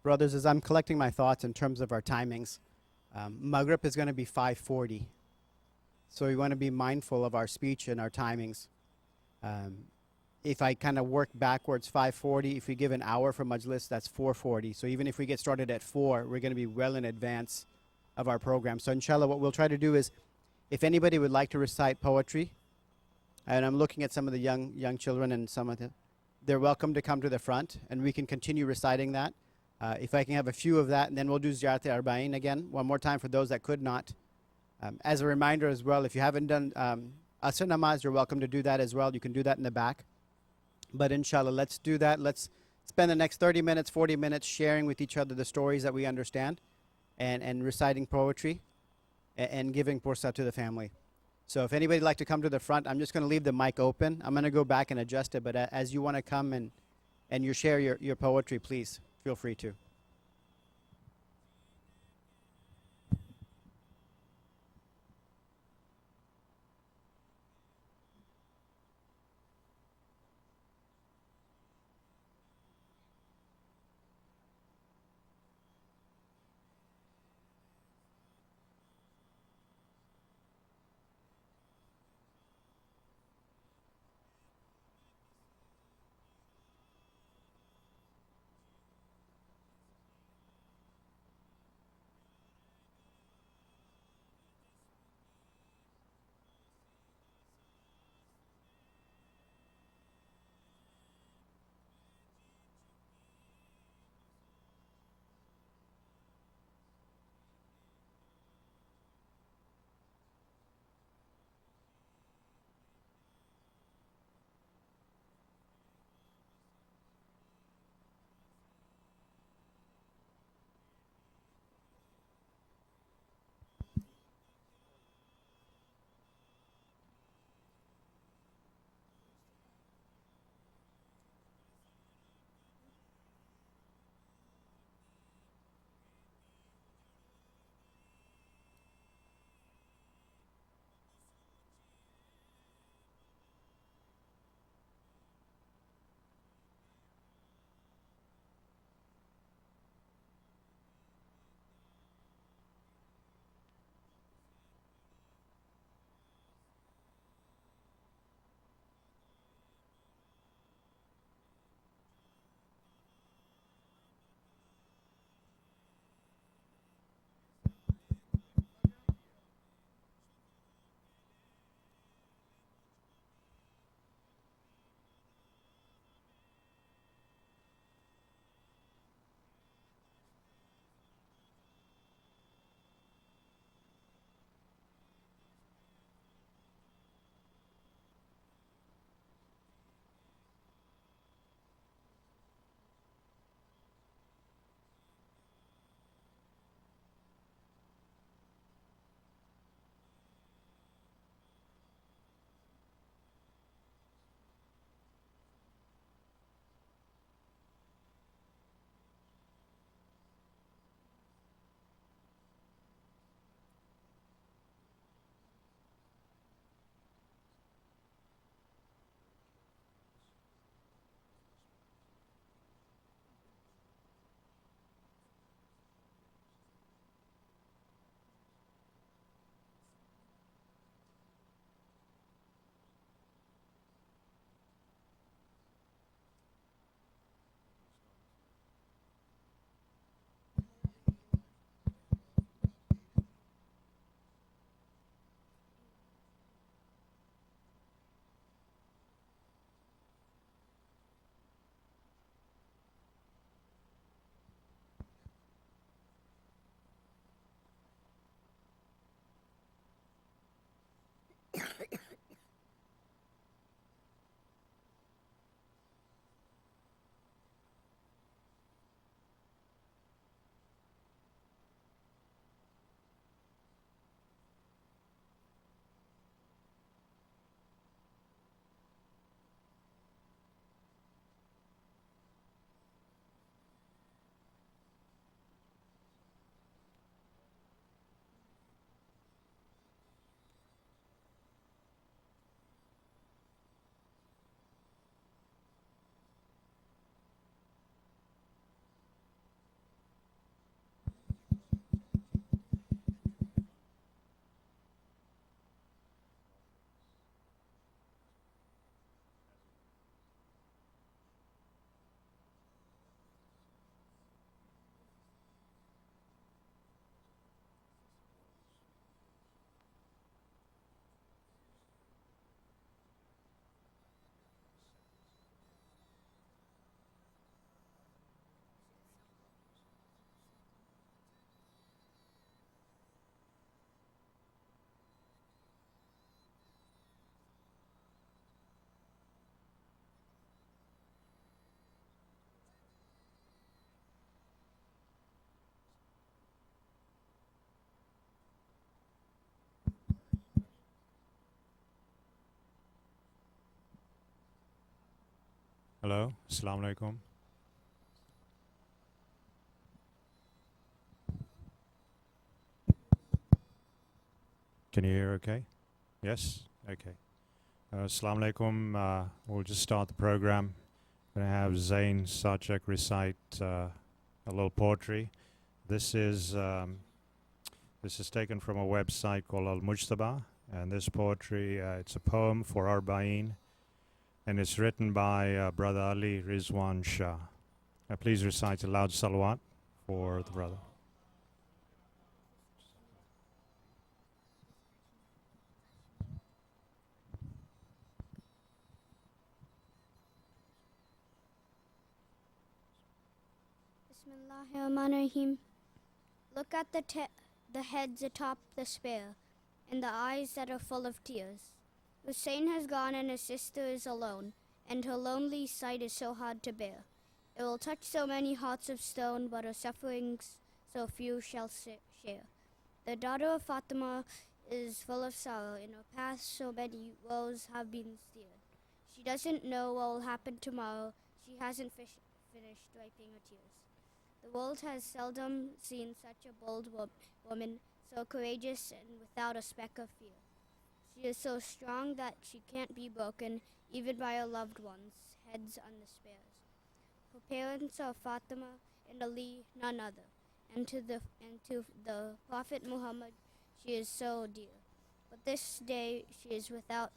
Brothers, as I'm collecting my thoughts in terms of our timings, Maghrib is going to be 5:40. So we want to be mindful of our speech and our timings. If I kind of work backwards, 5:40, if we give an hour for Majlis, that's 4:40. So even if we get started at 4, we're going to be well in advance of our program. So inshallah, what we'll try to do is, if anybody would like to recite poetry, and I'm looking at some of the young children and some of them, they're welcome to come to the front, and we can continue reciting that. If I can have a few of that, and then we'll do Ziyarat al-Arba'in again, one more time for those that could not. As a reminder as well, if you haven't done Asr Namaz, you're welcome to do that as well. You can do that in the back. But inshallah, let's do that. Let's spend the next 30 minutes, 40 minutes sharing with each other the stories that we understand and reciting poetry and giving pursa to the family. So if anybody'd like to come to the front, I'm just going to leave the mic open. I'm going to go back and adjust it, but as you want to come and you share your poetry, please feel free to. Hello, Assalamu alaikum. Can you hear okay? Yes? Okay. Assalamu alaikum. We'll just start the program. We're going to have Zain Sajak recite a little poetry. This is taken from a website called Al Mujtaba, and this poetry, it's a poem for Arba'in, and it's written by Brother Ali Rizwan Shah. Please recite a loud salawat for the brother. Bismillahirrahmanirrahim. Look at the heads atop the spear, and the eyes that are full of tears. Hussain has gone and his sister is alone, and her lonely sight is so hard to bear. It will touch so many hearts of stone, but her sufferings so few shall share. The daughter of Fatima is full of sorrow. In her path so many woes have been steered. She doesn't know what will happen tomorrow. She hasn't finished wiping her tears. The world has seldom seen such a bold woman, so courageous and without a speck of fear. She is so strong that she can't be broken, even by her loved ones' heads on the spears. Her parents are Fatima and Ali, none other, and to the Prophet Muhammad she is so dear. But this day she is without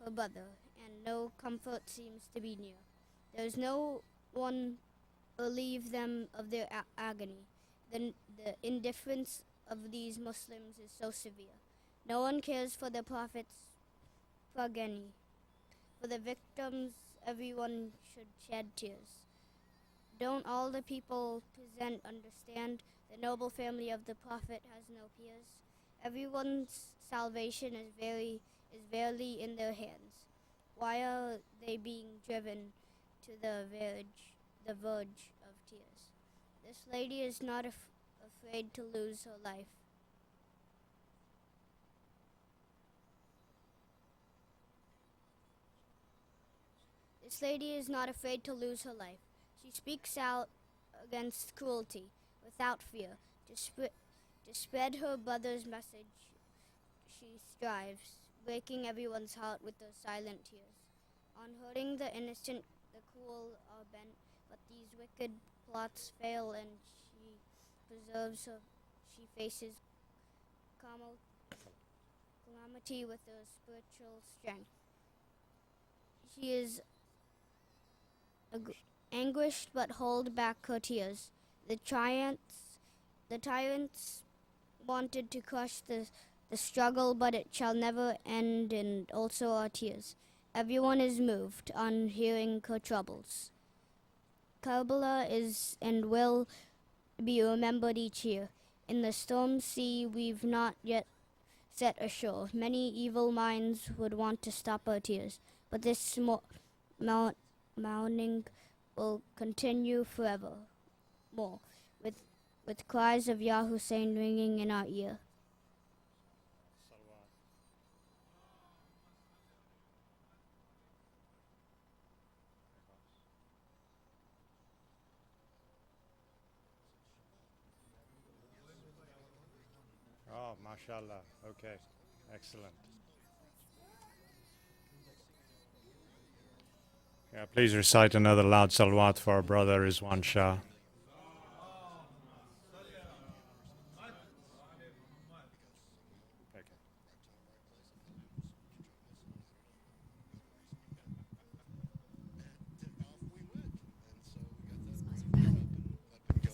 her brother, and no comfort seems to be near. There is no one relieve them of their agony. The indifference of these Muslims is so severe. No one cares for the Prophet's progeny. For the victims, everyone should shed tears. Don't all the people present understand? The noble family of the Prophet has no peers. Everyone's salvation is verily in their hands. Why are they being driven to the verge of tears? This lady is not afraid to lose her life. This lady is not afraid to lose her life. She speaks out against cruelty without fear. To spread her brother's message, she strives, breaking everyone's heart with her silent tears. On hurting the innocent, the cruel are bent, but these wicked plots fail, and she preserves her. She faces calamity with her spiritual strength. She is anguished, but hold back her tears. The tyrants wanted to crush the struggle, but it shall never end, and also our tears. Everyone is moved on hearing her troubles. Karbala is and will be remembered each year. In the storm sea we've not yet set ashore. Many evil minds would want to stop our tears, but this mourning will continue forever more, with cries of Ya Hussain ringing in our ear. Oh, mashallah. Okay, excellent. Yeah, please recite another loud salawat for our brother Rizwan Shah. Okay.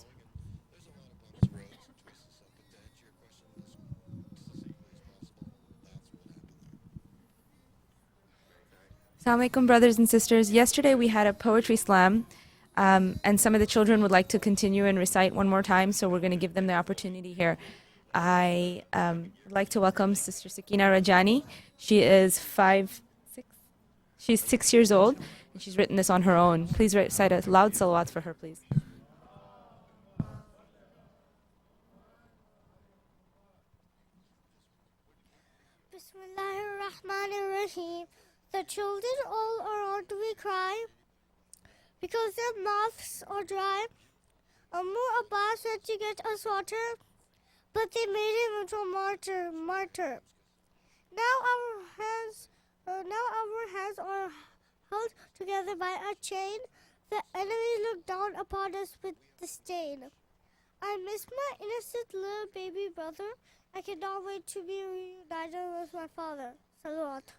Assalamu alaikum, brothers and sisters. Yesterday we had a poetry slam, and some of the children would like to continue and recite one more time, so we're going to give them the opportunity here. I would like to welcome Sister Sakina Rajani. She is 6. She's 6 years old, and she's written this on her own. Please recite a loud salawat for her, please. Bismillahirrahmanirrahim. The children all around me cry. because their mouths are dry. Amr Abbas went to get us water, but they made him into a martyr. Now our hands are held together by a chain. The enemy look down upon us with disdain. I miss my innocent little baby brother. I cannot wait to be reunited with my father. Salawat.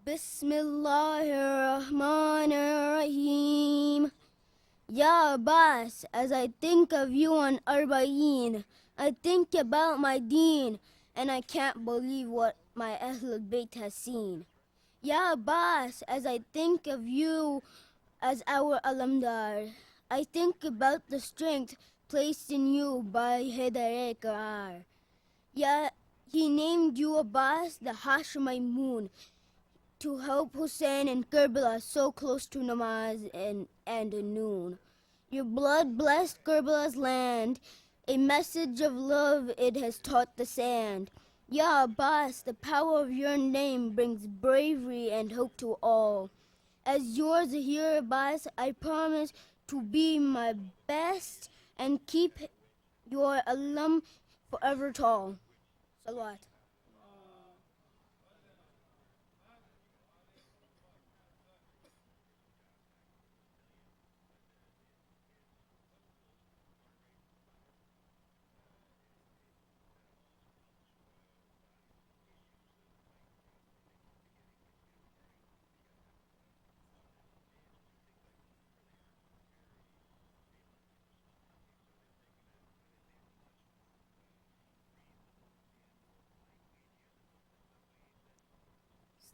Bismillahirrahmanirrahim. Ya Abbas, as I think of you on Arba'een, I think about my deen, and I can't believe what my Ahlul Bayt has seen. Ya Abbas, as I think of you as our Alamdar, I think about the strength placed in you by Hidayat Qarar. Ya, he named you Abbas, the Hashemite moon, to help Hussain and Karbala so close to Namaz and noon. Your blood blessed Karbala's land, a message of love it has taught the sand. Ya Abbas, the power of your name brings bravery and hope to all. As yours here, Abbas, I promise to be my best and keep your alum forever tall. Salawat.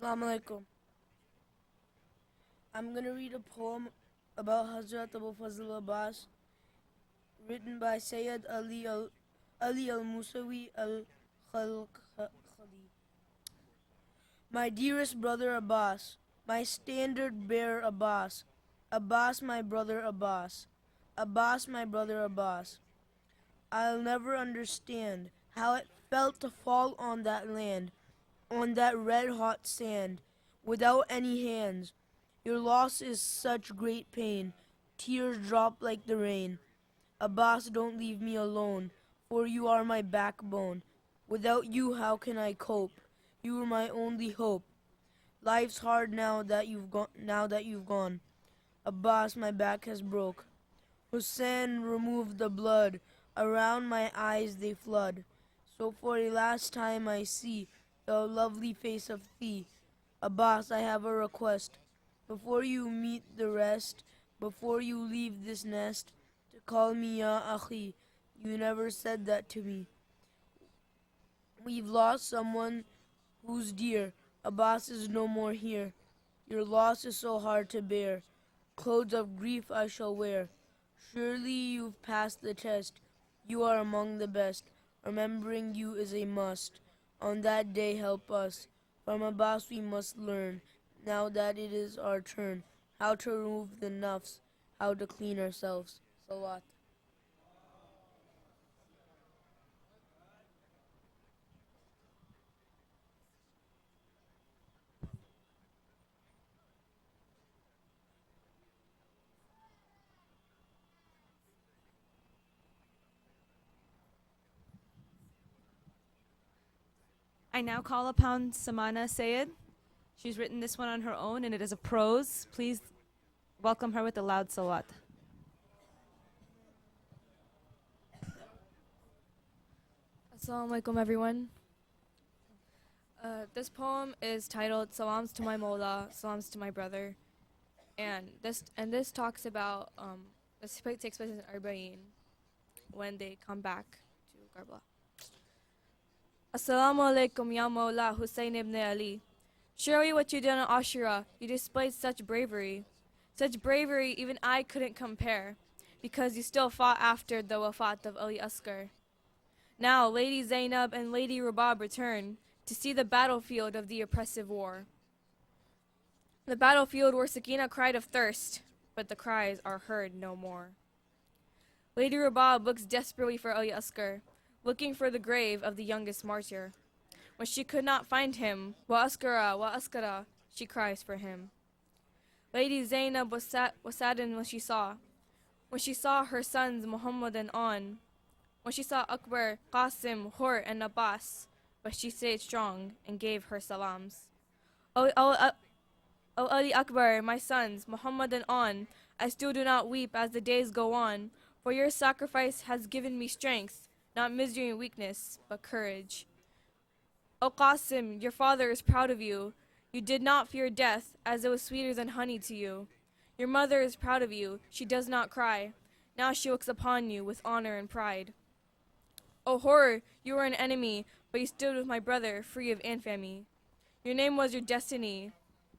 Assalamu alaikum. I'm going to read a poem about Hazrat Abu Fazl Abbas, written by Syed Ali al-Musawi al-Khalkhali. My dearest brother Abbas, my standard bearer Abbas, Abbas my brother Abbas, Abbas my brother Abbas. I'll never understand how it felt to fall on that land, on that red-hot sand, without any hands. Your loss is such great pain. Tears drop like the rain. Abbas, don't leave me alone, for you are my backbone. Without you, how can I cope? You are my only hope. Life's hard now that you've gone. Abbas, my back has broke. Hussain, remove the blood. Around my eyes they flood. So for a last time I see the lovely face of thee. Abbas, I have a request. Before you meet the rest, before you leave this nest, to call me Ya Akhi. You never said that to me. We've lost someone who's dear. Abbas is no more here. Your loss is so hard to bear. Clothes of grief I shall wear. Surely you've passed the test. You are among the best. Remembering you is a must. On that day help us. From Abbas we must learn, now that it is our turn, how to remove the nafs, how to clean ourselves. Salawat. I now call upon Samana Syed. She's written this one on her own, and it is a prose. Please welcome her with a loud salawat. Assalamu alaikum, everyone. This poem is titled "Salams to my Mola, Salams to my brother," and this talks about this takes place in Arba'een when they come back to Karbala. Assalamu alaikum ya Mawla Hussain ibn Ali. Surely what you did on Ashura, you displayed such bravery. Such bravery even I couldn't compare, because you still fought after the wafat of Ali Asghar. Now Lady Zainab and Lady Rubab return to see the battlefield of the oppressive war. The battlefield where Sakina cried of thirst, but the cries are heard no more. Lady Rubab looks desperately for Ali Asghar, looking for the grave of the youngest martyr. When she could not find him, wa askara, she cries for him. Lady Zainab was saddened when she saw her sons Muhammad and On, when she saw Akbar, Qasim, Hur, and Abbas, but she stayed strong and gave her salams. O Ali Akbar, my sons, Muhammad and On, I still do not weep as the days go on, for your sacrifice has given me strength, not misery and weakness, but courage. O Qasim, your father is proud of you. You did not fear death, as it was sweeter than honey to you. Your mother is proud of you. She does not cry. Now she looks upon you with honor and pride. O Horror, you were an enemy, but you stood with my brother, free of infamy. Your name was your destiny.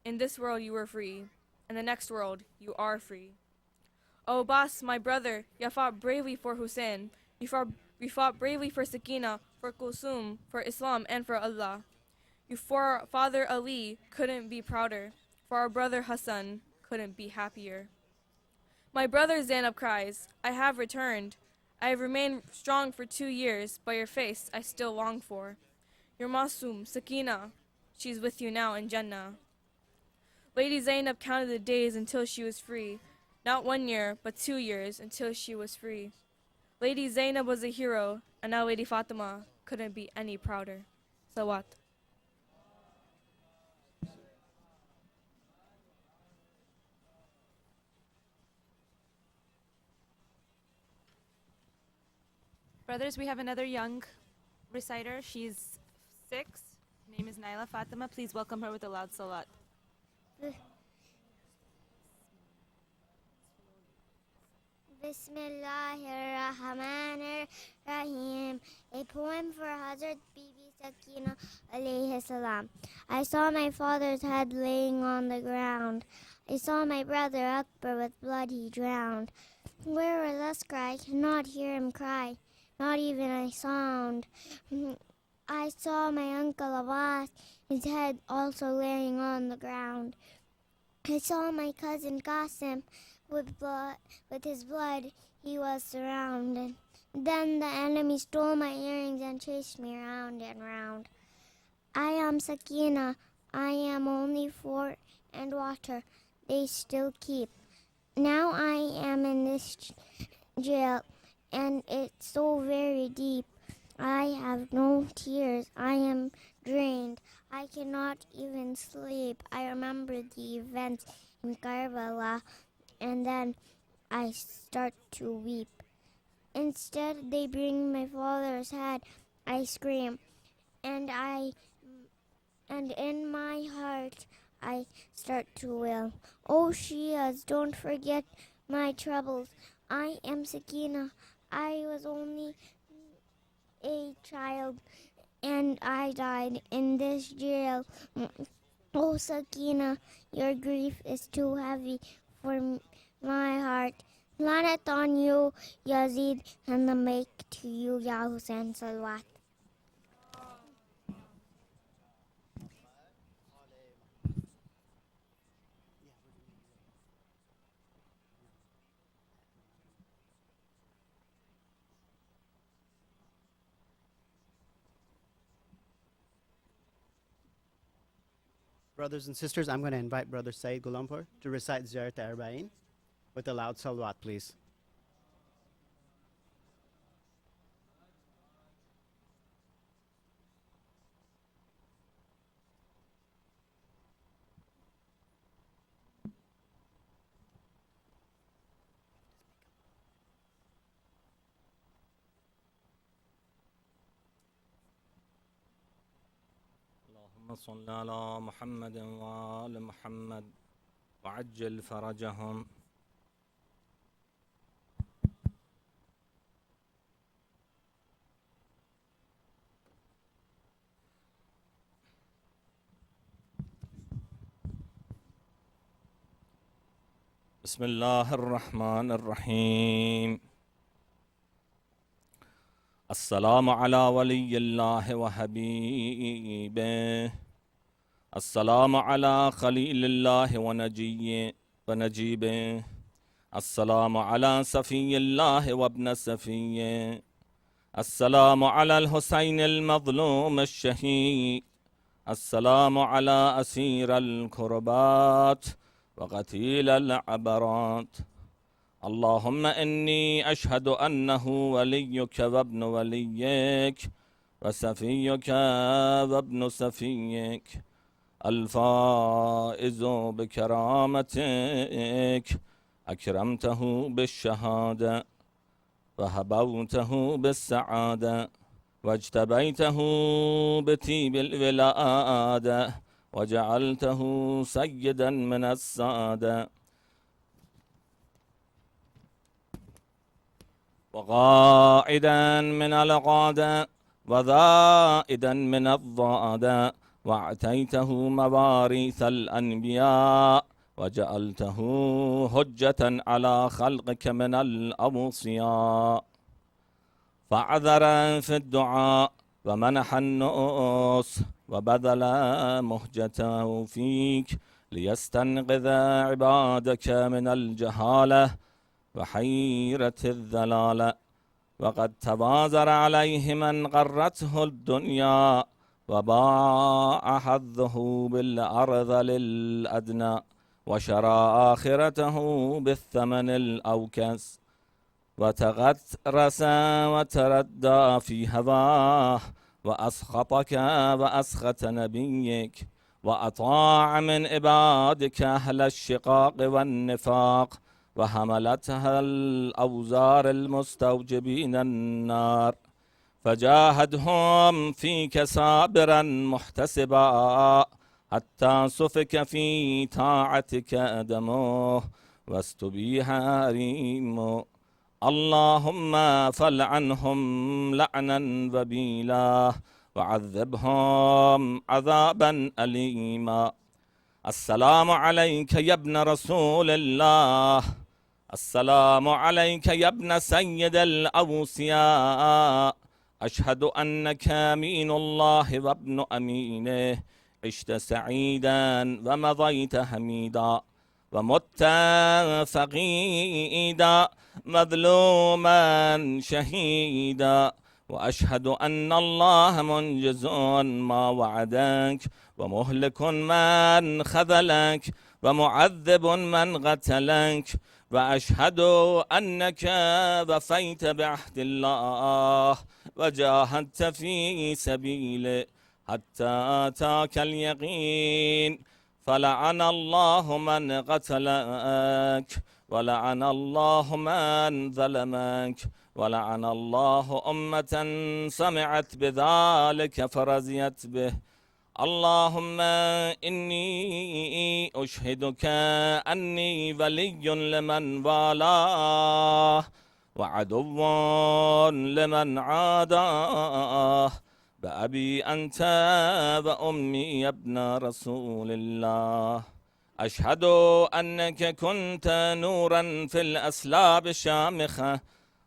In this world you were free. In the next world you are free. O Abbas, my brother, you fought bravely for Hussain. You fought bravely for Sakina, for Kulsum, for Islam, and for Allah. For Father Ali couldn't be prouder. For our brother Hassan couldn't be happier. My brother Zainab cries, I have returned. I have remained strong for 2 years, but your face I still long for. Your Masum, Sakina, she's with you now in Jannah. Lady Zainab counted the days until she was free. Not 1 year, but 2 years until she was free. Lady Zainab was a hero, and now Lady Fatima couldn't be any prouder. Salawat. Brothers, we have another young reciter. She's 6. Her name is Naila Fatima. Please welcome her with a loud salat. Bismillahirrahmanirrahim. A poem for Hazrat Bibi Sakina alayhi salam. I saw my father's head laying on the ground. I saw my brother Akbar with blood he drowned. Where was Asghar? I cannot hear him cry, not even a sound. I saw my uncle Abbas, his head also laying on the ground. I saw my cousin Qasim with his blood he was surrounded. Then the enemy stole my earrings and chased me round and round. I am Sakina, I am only fort and water they still keep. Now I am in this jail, and it's so very deep. I have no tears, I am drained, I cannot even sleep. I remember the events in Karbala, and then I start to weep. Instead, they bring my father's head. I scream, and in my heart I start to wail. Oh Shias, don't forget my troubles. I am Sakina. I was only a child, and I died in this jail. Oh Sakina, your grief is too heavy for my heart. Lanat on you, Yazid, and the make to you, Ya Hussain Salwat. Brothers and sisters, I'm going to invite Brother Syed Gulampur to recite Ziyarat Arba'in with a loud salawat, please. اللهم صل على محمد وآل محمد وعجل فرجهم. بسم الله الرحمن الرحيم. السلام على ولي الله وحبيبه، السلام على خليل الله ونجيبه، السلام على صفي الله وابن صفيه، السلام على الحسين المظلوم الشهيد، السلام على أسير الكربات وقتيل العبرات. اللهم إني أشهد أنه وليك وابن وليك وسفيك وابن سفيك، الفائز بكرامتك، أكرمته بالشهادة وهبوته بالسعادة واجتبيته بطيب الولادة وجعلته سيدا من السادة وقائدا من القادة وذائدا من الضادة، واعتيته مواريث الأنبياء وجعلته حجة على خلقك من الأوصياء، فاعذر في الدعاء ومنح النؤوس وبذل مهجته فيك ليستنقذ عبادك من الجهالة وحيرة الذلالة، وقد توازر عليه من غرته الدنيا وباع حظه بالأرذل الأدنى وشرى آخرته بالثمن الأوكس، وتغترس وتردى في هواه وأسخطك وأسخط نبيك، وأطاع من عبادك أهل الشقاق والنفاق، وحملتها الأوزار المستوجبين النار، فجاهدهم فيك صابرا محتسبا حتى سفك في طاعتك دمه واستبيح ريمه. اللهم فلعنهم لعنا وبيلا وعذبهم عذابا أليما. السلام عليك يا ابن رسول الله، السلام عليك يا ابن سيد الأوصياء، أشهد أنك أمين الله وابن أمينه، عشت سعيدا ومضيت حميدا ومت فقيدا مظلوما شهيدا، وأشهد أن الله منجز ما وعدك ومهلك من خذلك ومعذب من قتلك، وأشهد أنك وفيت بعهد الله وجاهدت في سبيله حتى أتاك اليقين، فلعن الله من قتلك ولعن الله من ظلمك ولعن الله أمة سمعت بذلك فرزيت به. اللهم إني أشهدك أني ولي لمن والاه وعدو لمن عاداه، بأبي أنت وأمي يا ابن رسول الله. أشهد أنك كنت نورا في الأسلاب الشامخة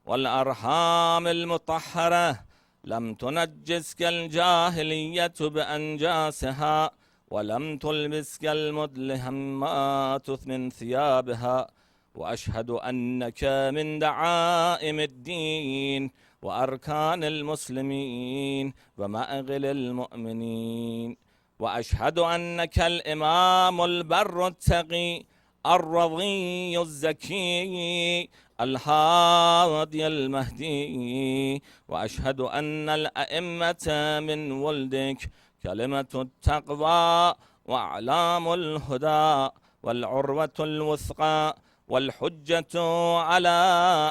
والأرحام المطهرة، لم تنجسك الجاهلية بأنجاسها ولم تلبسك المدلهمات من ثيابها، وأشهد أنك من دعائم الدين وأركان المسلمين ومأغل المؤمنين، وأشهد أنك الإمام البر التقي الرضي الزكي الهادي المهدي، وأشهد أن الأئمة من ولدك كلمة التقوى وأعلام الهدى والعروة الوثقى والحجة على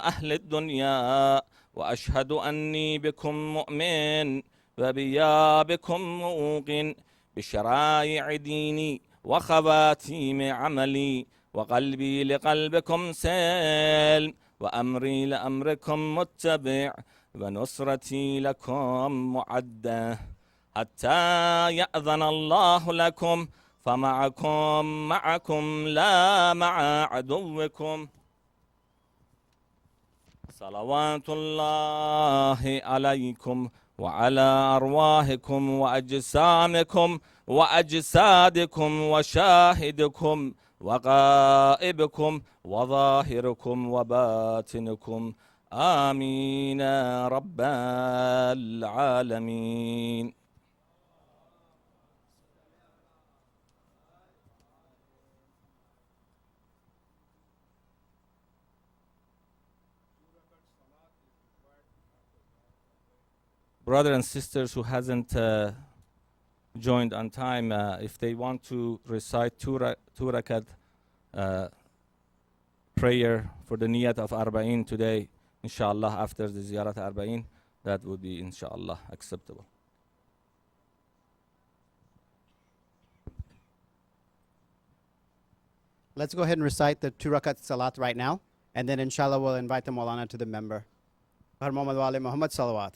أهل الدنيا، وأشهد أني بكم مؤمن وبيا بكم موقن بشرائع ديني وخواتيم عملي، وقلبي لقلبكم سلم وأمري لأمركم متبع ونصرتي لكم معدة، حتى يأذن الله لكم فمعكم معكم لا مع عدوكم. صلوات الله عليكم وعلى أرواحكم وأجسامكم وأجسادكم وشاهدكم وغائبكم وظاهركم وباطنكم. آمين يا رب العالمين. Brother and sisters who hasn't joined on time, if they want to recite two rakat prayer for the niyat of Arba'in today, inshallah, after the ziyarat Arba'in, that would be inshallah acceptable. Let's go ahead and recite the 2 rakat salat right now, and then inshallah we'll invite the Maulana to the member. Har Muhammad wa ali Muhammad salawat.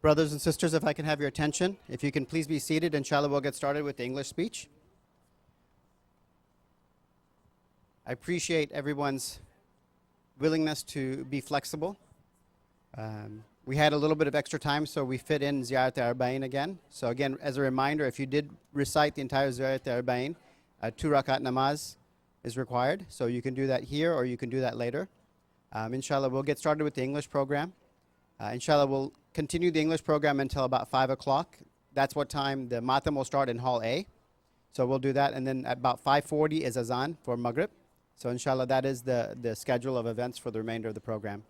Brothers and sisters, if I can have your attention, if you can please be seated, inshallah, we'll get started with the English speech. I appreciate everyone's willingness to be flexible. We had a little bit of extra time, so we fit in Ziyarat al-Arba'in again. So again, as a reminder, if you did recite the entire Ziyarat al-Arba'in, 2 rakat namaz is required. So you can do that here or you can do that later. Inshallah, we'll get started with the English program. Inshallah, we'll continue the English program until about 5 o'clock. That's what time the matam will start in Hall A. So we'll do that, and then at about 5:40 is azan for Maghrib. So inshallah, that is the schedule of events for the remainder of the program.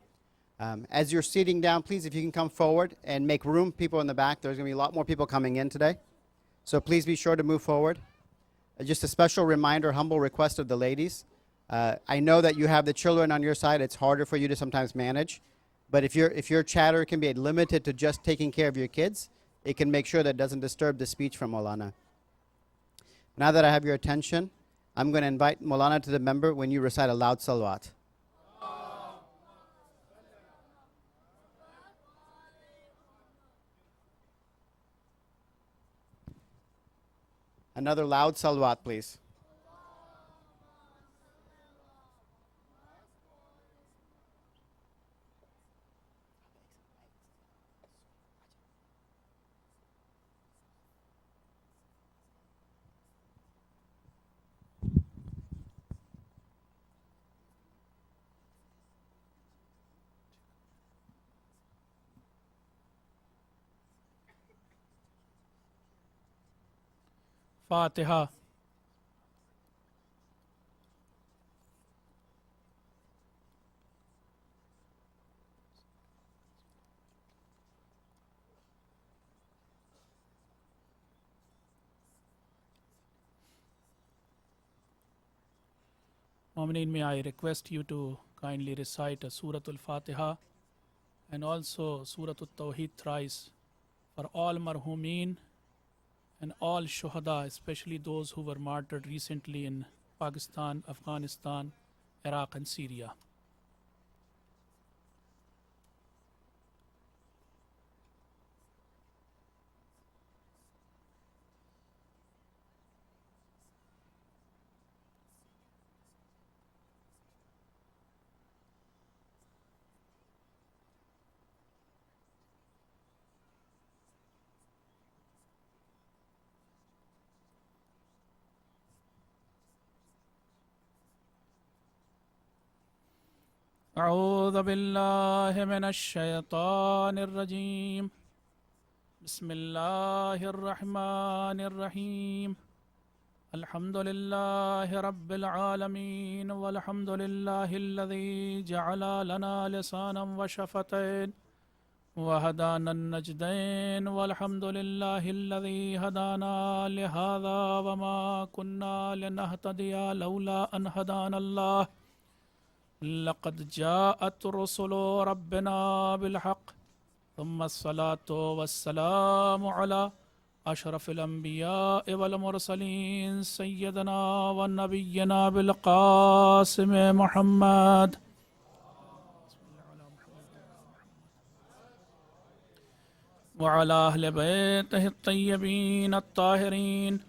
As you're sitting down, please, if you can come forward and make room, people in the back. There's going to be a lot more people coming in today. So please be sure to move forward. Just a special reminder, humble request of the ladies. I know that you have the children on your side. It's harder for you to sometimes manage. But if your chatter can be limited to just taking care of your kids, it can make sure that it doesn't disturb the speech from Maulana. Now that I have your attention, I'm going to invite Maulana to the member when you recite a loud salawat. Another loud salawat, please. Fatiha. MOMIN, may I request you to kindly recite Surah Al-Fatiha and also Surah Al-Tawheed thrice for all marhumin and all shuhada, especially those who were martyred recently in Pakistan, Afghanistan, Iraq and Syria. أعوذ بالله من الشيطان الرجيم بسم الله الرحمن الرحيم الحمد لله رب العالمين والحمد لله الذي جعل لنا لسانا وشفتين وهدانا النجدين والحمد لله الذي هدانا لهذا وما كنا لنهتدي لولا أن هدانا الله لقد جاءت رسل ربنا بالحق ثم الصلاة والسلام على أشرف الأنبياء والمرسلين سيدنا ونبينا بالقاسم محمد وعلى أهل بيته الطيبين الطاهرين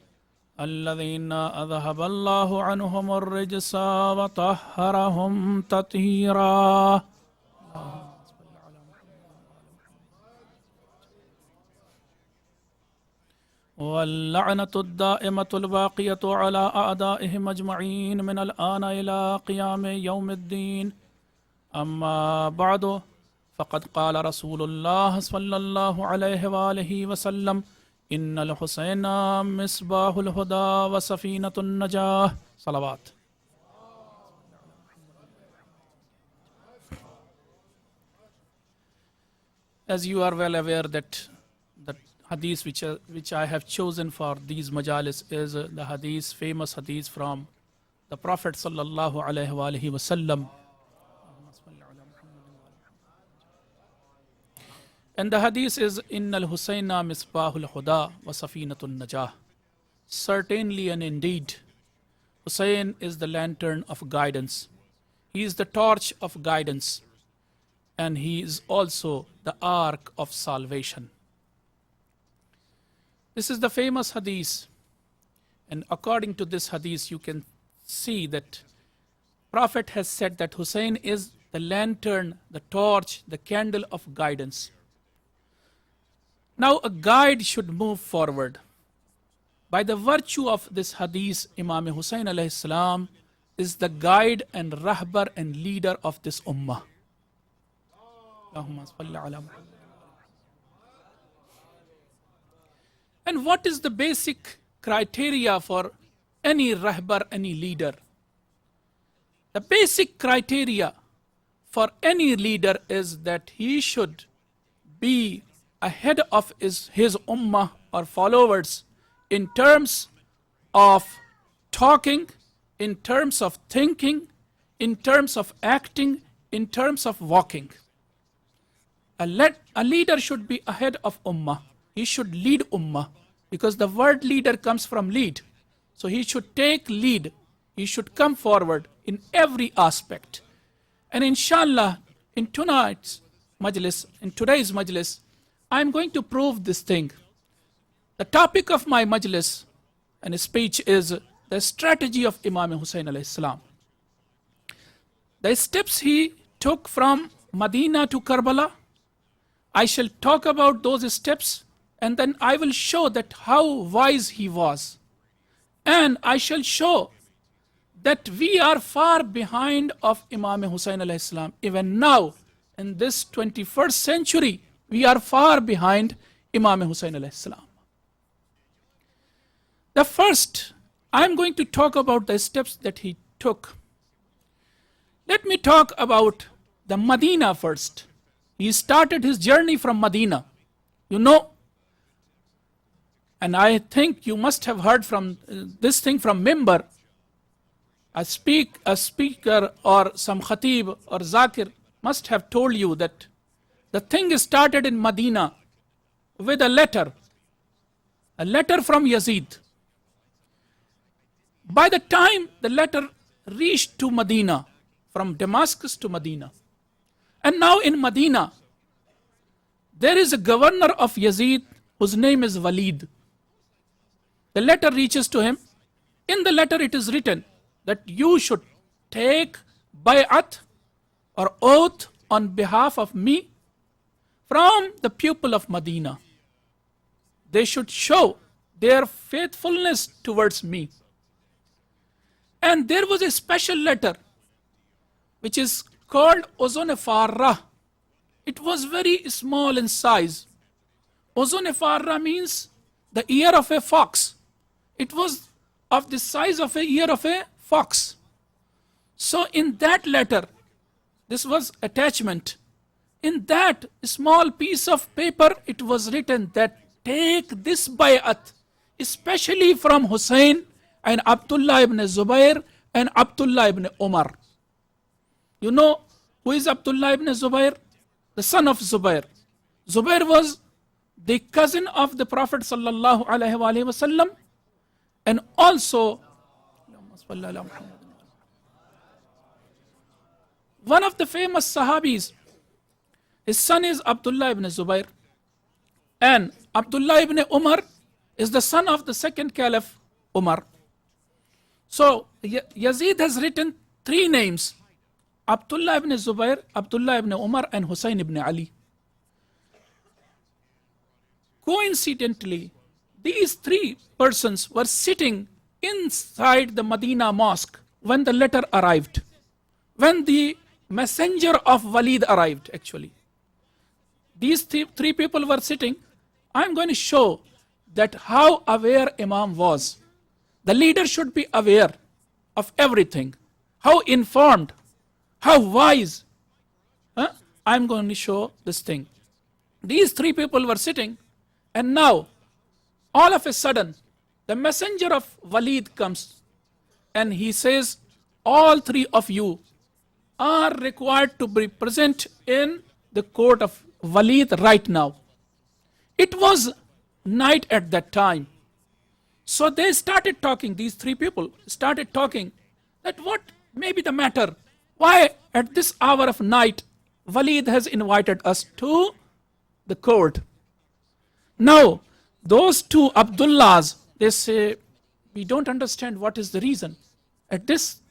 الذين أذهب الله عنهم الرجس وطهرهم تطهيرا واللعنة الدائمة الباقية على أعدائهم أجمعين من الآن إلى قيام يوم الدين أما بعد فقد قال رسول الله صلى الله عليه وآله وسلم إن الحسين مصباح الهدى وسفينة النجاة صلوات. As you are well aware that the hadith which I have chosen for these majalis is the hadith, famous hadith from the Prophet sallallahu alaihi wasallam. And the hadith is Innal Husayna Misbahul Huda wa Safinatun Najah. Certainly and indeed, Hussain is the lantern of guidance. He is the torch of guidance. and he is also the ark of salvation. This is the famous hadith, and according to this hadith you can see that Prophet has said that Hussain is the lantern, the torch, the candle of guidance. Now a guide should move forward. By the virtue of this hadith, Imam Hussain alayhi salam is the guide and rahbar and leader of this ummah. Allahumma salli ala Muhammad. And what is the basic criteria for any rahbar, any leader? The basic criteria for any leader is that he should be ahead of his ummah or followers in terms of talking, in terms of thinking, in terms of acting, in terms of walking. A leader should be ahead of ummah. He should lead ummah, because the word leader comes from lead. So he should take lead. He should come forward in every aspect. And inshallah, in today's majlis, I'm going to prove this thing. The topic of my majlis and speech is the strategy of Imam Hussain alayhi salam. The steps he took from Medina to Karbala, I shall talk about those steps, and then I will show that how wise he was. And I shall show that we are far behind of Imam Hussain alayhi salam. Even now, in this 21st century, we are far behind Imam Hussain alayhi salam. The first, I'm going to talk about the steps that he took. Let me talk about the Medina first. He started his journey from Medina. You know, and I think you must have heard from this thing from Mimbar. A speaker or some khatib or zakir must have told you that the thing started in Medina with a letter from Yazid. By the time the letter reached to Medina, from Damascus to Medina, and now in Medina, there is a governor of Yazid whose name is Walid. The letter reaches to him. In the letter it is written that you should take bay'at or oath on behalf of me from the people of Medina. They should show their faithfulness towards me. And there was a special letter which is called Uzun Farra. It was very small in size. Uzun Farra means the ear of a fox. It was of the size of a ear of a fox. So in that letter, this was attachment. In that small piece of paper, it was written that take this bay'at, especially from Hussain and Abdullah ibn Zubair and Abdullah ibn Umar. You know who is Abdullah ibn Zubair? The son of Zubair. Zubair was the cousin of the Prophet sallallahu alaihi wasallam, and also one of the famous Sahabis. His son is Abdullah ibn Zubair, and Abdullah ibn Umar is the son of the second caliph Umar. So Yazid has written three names: Abdullah ibn Zubair, Abdullah ibn Umar, and Hussain ibn Ali. Coincidentally, these three persons were sitting inside the Medina mosque when the letter arrived, when the messenger of Walid arrived actually. These three people were sitting. I'm going to show that how aware Imam was. The leader should be aware of everything. How informed, how wise. I'm going to show this thing. These three people were sitting, and now, all of a sudden, the messenger of Walid comes, and he says, all three of you are required to be present in the court of Walid right now. It was night at that time. So they started talking, these three people started talking, that what may be the matter? Why at this hour of night Walid has invited us to the court. Now, those two Abdullahs, they say, we don't understand what is the reason. At this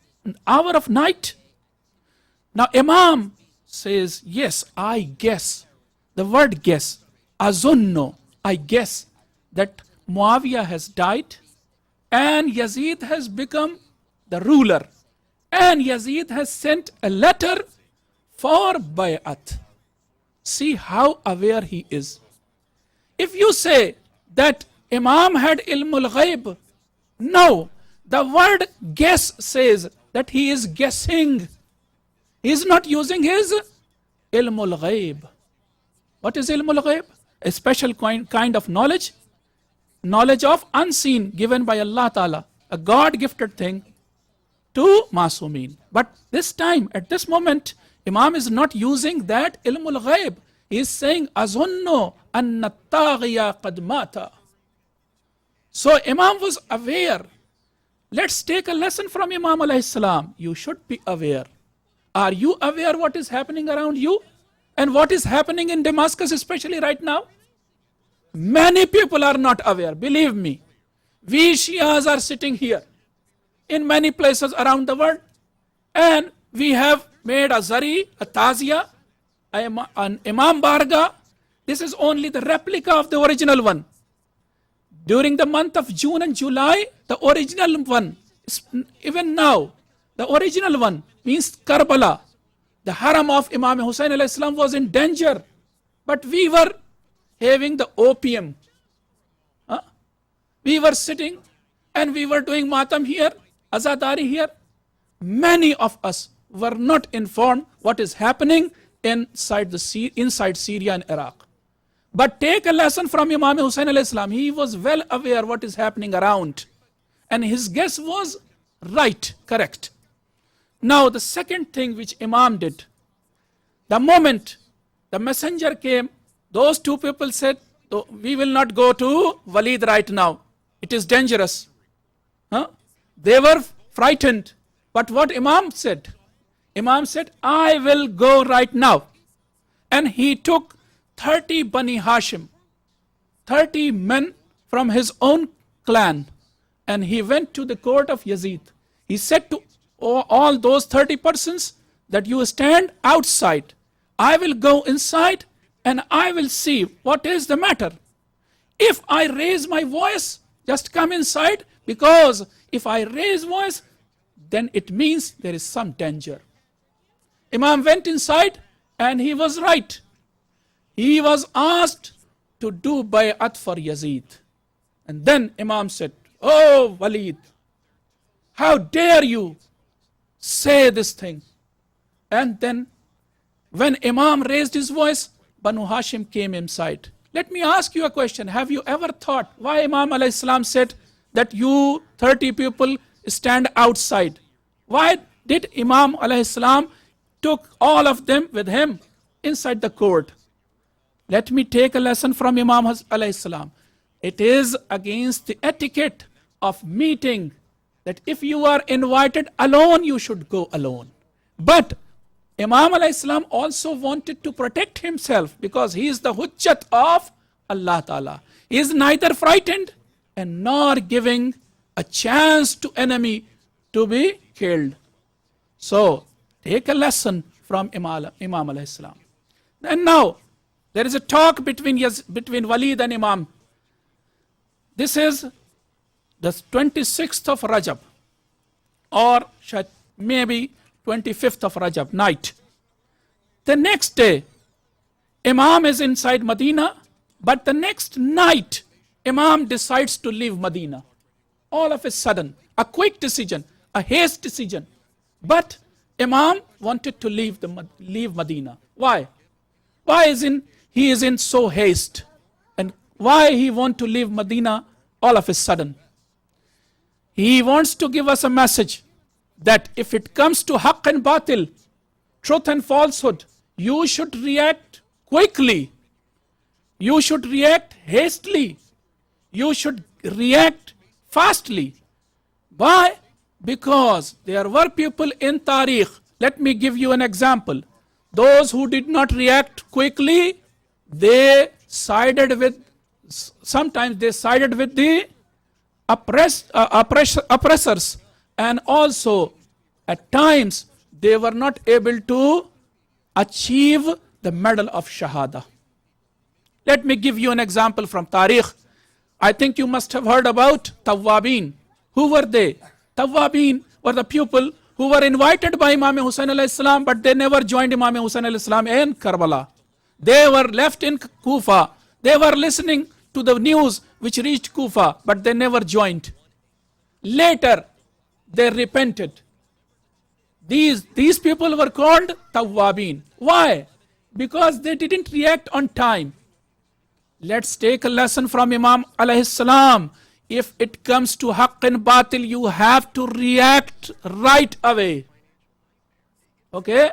hour of night? Now, Imam says, yes, I guess. The word guess, azunno, I guess that Muawiyah has died and Yazid has become the ruler. And Yazid has sent a letter for bay'at. See how aware he is. If you say that Imam had ilmul ghaib, no, the word guess says that he is guessing. He is not using his ilmul ghaib. What is ilmul ghaib? A special kind of knowledge. Knowledge of unseen given by Allah Ta'ala. A God-gifted thing to Masumin. But this time, at this moment, Imam is not using that ilmul ghaib. He is saying, azunno anna taghiya qad mata. So Imam was aware. Let's take a lesson from Imam alayhi salam. You should be aware. Are you aware what is happening around you? And what is happening in Damascus, especially right now? Many people are not aware, believe me. We Shias are sitting here in many places around the world, and we have made a Zari, a Tazia, an Imam Barga. This is only the replica of the original one. During the month of June and July, the original one, even now, the original one means Karbala. The haram of Imam Hussain alayhi salam was in danger, but we were having the opium. We were sitting and we were doing matam here, azadari here. Many of us were not informed what is happening inside Syria and Iraq. But take a lesson from Imam Hussain alayhi salam. He was well aware what is happening around, and his guess was right, correct. Now the second thing which Imam did, the moment the messenger came, those two people said, we will not go to Walid right now. It is dangerous. They were frightened. But what Imam said? Imam said, I will go right now. And he took 30 Bani Hashim, 30 men from his own clan, and he went to the court of Yazid. He said to all those 30 persons that you stand outside. I will go inside and I will see what is the matter. If I raise my voice, just come inside, because if I raise voice, then it means there is some danger. Imam went inside and he was right. He was asked to do bay'at for Yazid. And then Imam said, oh Walid, how dare you say this thing? And then when Imam raised his voice, Banu Hashim came inside. Let me ask you a question. Have you ever thought why Imam alayhi salam said that you 30 people stand outside? Why did Imam alayhi salam took all of them with him inside the court? Let me take a lesson from Imam alayhi salam. It is against the etiquette of meeting that if you are invited alone, you should go alone. But Imam alayhi salam also wanted to protect himself, because he is the hujjat of Allah Ta'ala. He is neither frightened and nor giving a chance to enemy to be killed. So take a lesson from Imam alayhi salam. And now there is a talk between Walid and Imam. This is the 26th of Rajab, or maybe 25th of Rajab night. The next day, Imam is inside Medina, but the next night, Imam decides to leave Medina. All of a sudden, a quick decision, a haste decision. But Imam wanted to leave Medina. Why? Why he is in so haste? And why he want to leave Medina all of a sudden? He wants to give us a message that if it comes to haqq and batil, truth and falsehood, you should react quickly. You should react hastily. You should react fastly. Why? Because there were people in Tariq. Let me give you an example. Those who did not react quickly, they sided with, sometimes they sided with the oppressors, and also at times they were not able to achieve the medal of Shahada. Let me give you an example from Tariq. I think you must have heard about Tawwabin. Who were they? Tawwabin were the people who were invited by Imam Hussain alayhi salam, but they never joined Imam Hussain alayhi salam in Karbala. They were left in Kufa. They were listening to the news which reached Kufa, but they never joined. Later, they repented. These people were called Tawwabin. Why? Because they didn't react on time. Let's take a lesson from Imam alayhi salam. If it comes to haqq and batil, you have to react right away. Okay?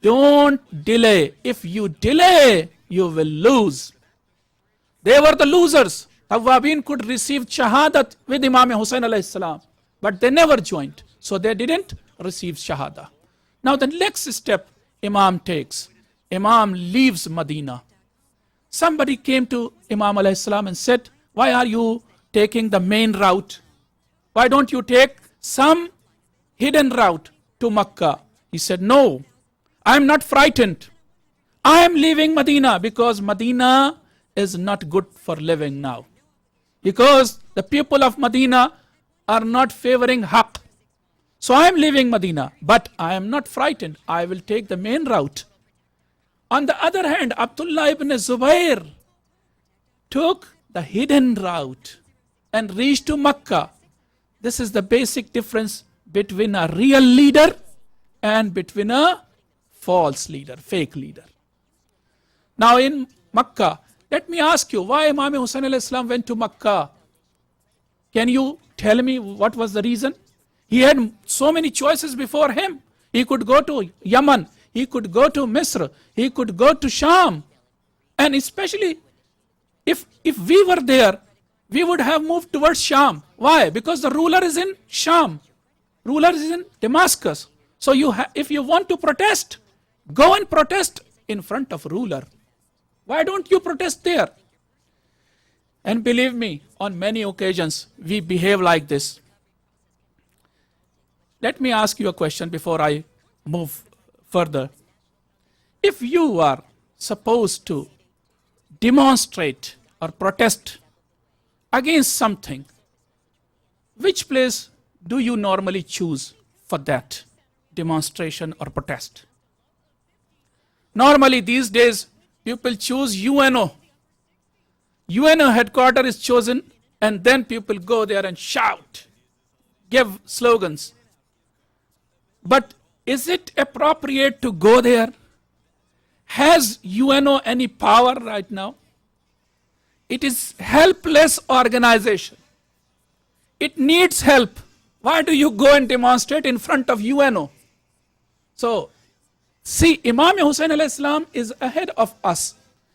Don't delay. If you delay, you will lose. They were the losers. Tawwabin could receive shahadat with Imam Hussain alayhi salam, but they never joined. So they didn't receive shahada. Now the next step Imam takes. Imam leaves Medina. Somebody came to Imam alayhi salam and said, why are you taking the main route? Why don't you take some hidden route to Makkah? He said, no, I am not frightened. I am leaving Medina because Medina is not good for living now. Because the people of Medina are not favoring haqq. So I am leaving Medina, but I am not frightened. I will take the main route. On the other hand, Abdullah ibn Zubair took the hidden route and reached to Makkah. This is the basic difference between a real leader and between a false leader, fake leader. Now in Makkah, let me ask you, why Imam Hussain alayhi salam went to Makkah? Can you tell me what was the reason? He had so many choices before him. He could go to Yemen, he could go to Misr, he could go to Sham. And especially if we were there, we would have moved towards Sham. Why? Because the ruler is in Sham. Ruler is in Damascus. So if you want to protest, go and protest in front of ruler. Why don't you protest there? And believe me, on many occasions, we behave like this. Let me ask you a question before I move further. If you are supposed to demonstrate or protest against something, which place do you normally choose for that demonstration or protest? Normally these days, people choose UNO. UNO headquarters is chosen, and then people go there and shout, give slogans. But is it appropriate to go there? Has UNO any power right now? It is helpless organization. It needs help. Why do you go and demonstrate in front of UNO? So, see, Imam Hussain alayhi salam is ahead of us.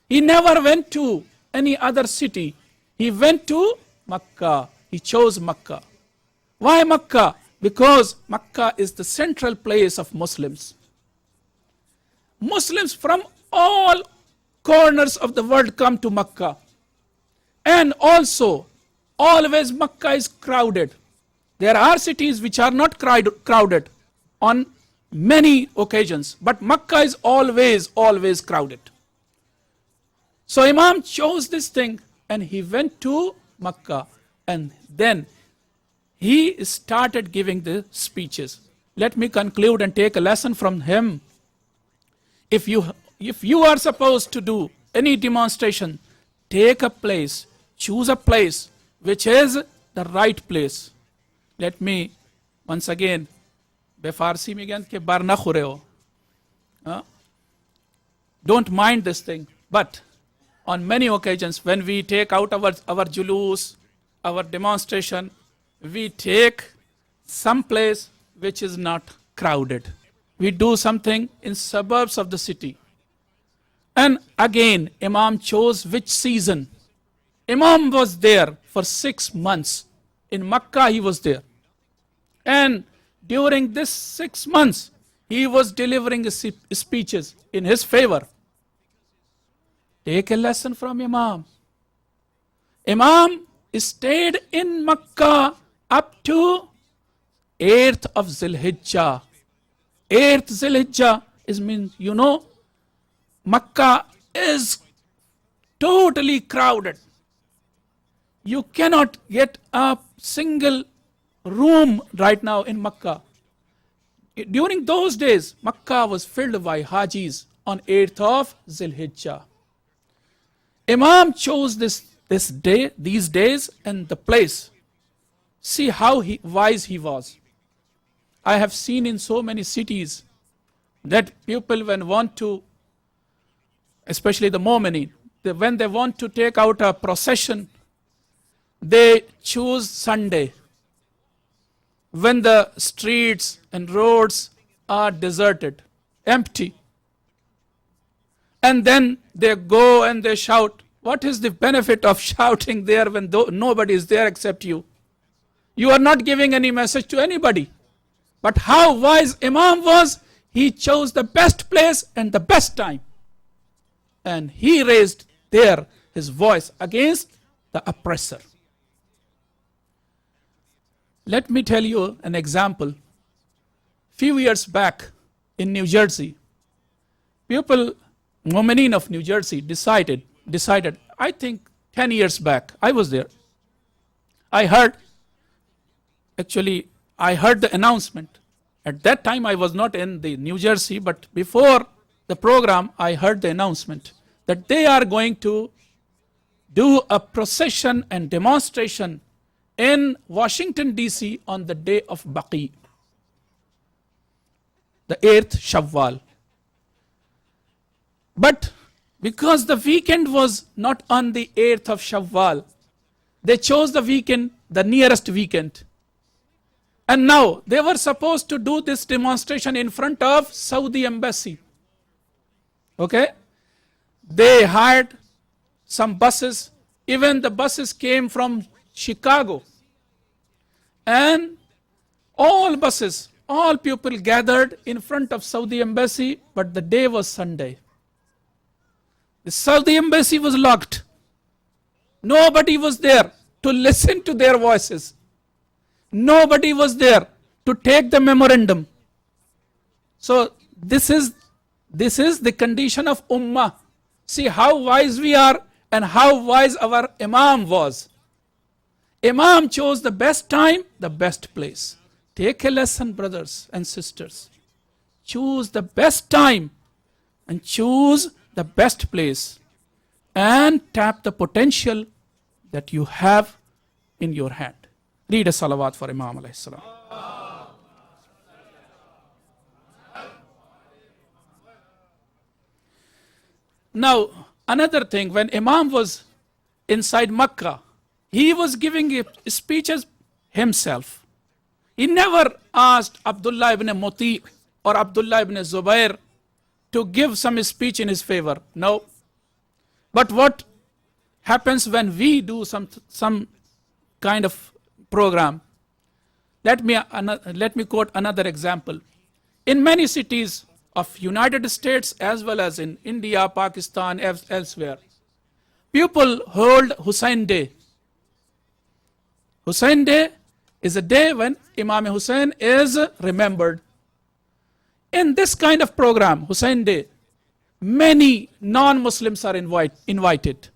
He never went to any other city. He went to Makkah. He chose Makkah. Why Makkah? Because Makkah is the central place of Muslims. Muslims from all corners of the world come to Makkah. And also, always Makkah is crowded. There are cities which are not crowded on many occasions, but Makkah is always crowded. So Imam chose this thing and he went to Makkah, and then he started giving the speeches. Let me conclude and take a lesson from him. If you are supposed to do any demonstration, take a place, choose a place which is the right place. Let me once again, befarsi mein gyan ke bar na khure ho. Don't mind this thing, but on many occasions when we take out our julus, our demonstration, we take some place which is not crowded. We do something in suburbs of the city. And again, Imam chose which season. Imam was there for 6 months. In Makkah he was there. And during this 6 months, he was delivering speeches in his favor. Take a lesson from Imam. Imam stayed in Makkah up to 8th of Zilhijjah. 8th Zilhijjah is means, Makkah is totally crowded. You cannot get a single room right now in Makkah. During those days, Makkah was filled by Hajis on 8th of Zilhijjah. Imam chose this day, these days and the place. See how wise he was. I have seen in so many cities that people when want to, especially the MOMIN, when they want to take out a procession, they choose Sunday, when the streets and roads are deserted, empty. And then they go and they shout. What is the benefit of shouting there when nobody is there except you? You are not giving any message to anybody. But how wise Imam was, he chose the best place and the best time. And he raised there his voice against the oppressor. Let me tell you an example. Few years back in New Jersey, people, MOMIN of New Jersey, decided, I think 10 years back, I was there. I heard the announcement. At that time, I was not in the New Jersey, but before the program, I heard the announcement that they are going to do a procession and demonstration in Washington, D.C. on the day of Baqi, the 8th Shawwal. But because the weekend was not on the 8th of Shawwal, they chose the weekend, the nearest weekend. And now they were supposed to do this demonstration in front of Saudi embassy. Okay? They hired some buses. Even the buses came from Chicago. And all buses, all people gathered in front of Saudi embassy, but the day was Sunday. The Saudi embassy was locked. Nobody was there to listen to their voices. Nobody was there to take the memorandum. So this is the condition of Ummah. See how wise we are and how wise our Imam was. Imam chose the best time, the best place. Take a lesson, brothers and sisters. Choose the best time and choose the best place and tap the potential that you have in your hand. Read a salawat for Imam alayhi salam. Now, another thing, when Imam was inside Makkah, he was giving speeches himself. He never asked Abdullah ibn Muti or Abdullah ibn Zubair to give some speech in his favor. No. But what happens when we do some kind of program? Let me quote another example. In many cities of United States as well as in India, Pakistan, elsewhere, people hold Hussain Day. Hussain Day is a day when Imam Hussain is remembered. In this kind of program, Hussain Day, many non-Muslims are invited.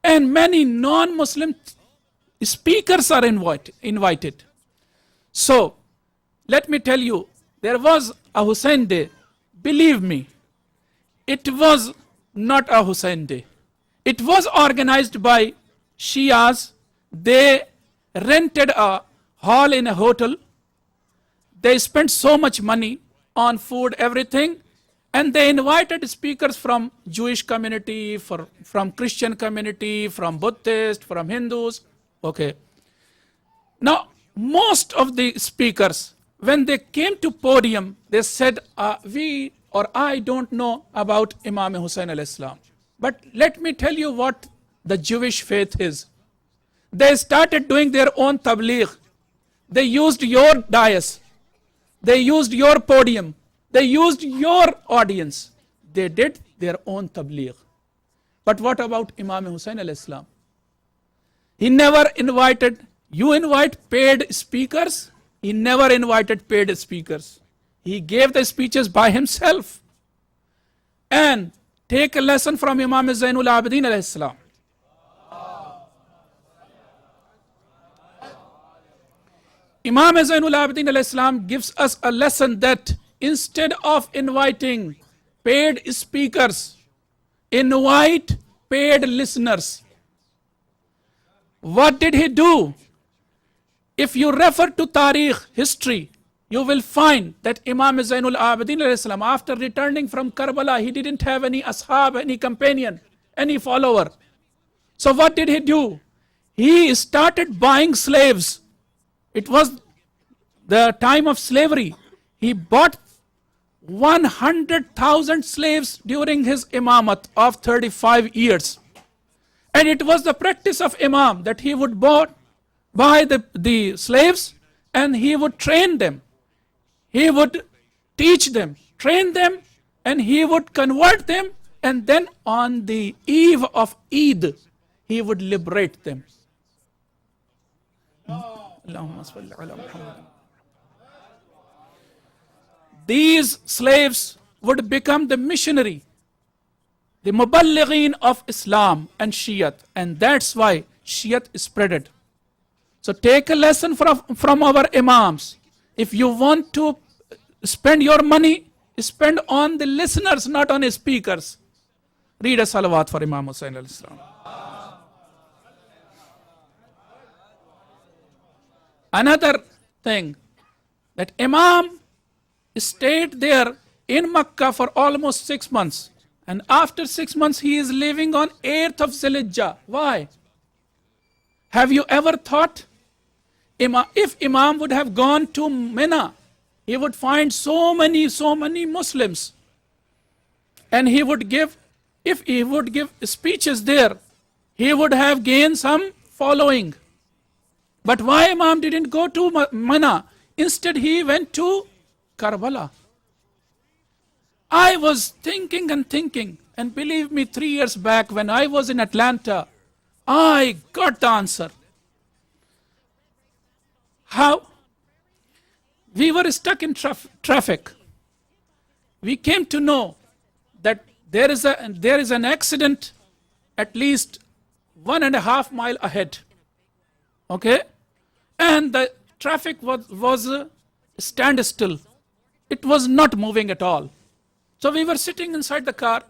And many non-Muslim speakers are invited. So, let me tell you, there was a Hussain Day. Believe me, it was not a Hussain Day. It was organized by Shias. They rented a hall in a hotel. They spent so much money on food, everything, and they invited speakers from Jewish community, from Christian community, from Buddhist, from Hindus. Okay. Now, most of the speakers, when they came to podium, they said, I don't know about Imam Hussain alayhi salam. But let me tell you what the Jewish faith is. They started doing their own tabligh. They used your dais. They used your podium. They used your audience. They did their own tabligh. But what about Imam Hussain alayhi salam? He never invited, you invite paid speakers. He never invited paid speakers. He gave the speeches by himself. And take a lesson from Imam Zainul Abidin alayhi salam. Imam Zainul Abidin alayhi salam gives us a lesson that instead of inviting paid speakers, invite paid listeners. What did he do? If you refer to Tariq, history, you will find that Imam Zainul Abidin alayhi salam, after returning from Karbala, he didn't have any ashab, any companion, any follower. So what did he do? He started buying slaves. It was the time of slavery. He bought 100,000 slaves during his imamat of 35 years. And it was the practice of Imam that he would buy the slaves and he would train them. He would teach them, train them, and he would convert them. And then on the eve of Eid, he would liberate them. These slaves would become the missionary, the muballighin of Islam and Shiat, and that's why Shiat is spreaded. So take a lesson from our Imams. If you want to spend your money, spend on the listeners, not on the speakers. Read a salawat for Imam Hussain alayhi salam. Another thing, that Imam stayed there in Makkah for almost 6 months. And after 6 months, he is living on 8th of Zilhijjah. Why? Have you ever thought, if Imam would have gone to Mina, he would find so many Muslims. And he would give, if he would give speeches there, he would have gained some following. But why Imam didn't go to Mina? Instead, he went to Karbala. I was thinking, and believe me, 3 years back when I was in Atlanta, I got the answer. How? We were stuck in traffic. We came to know that there is an accident at least 1.5 miles ahead. Okay? And the traffic was standstill. It was not moving at all. So we were sitting inside the car,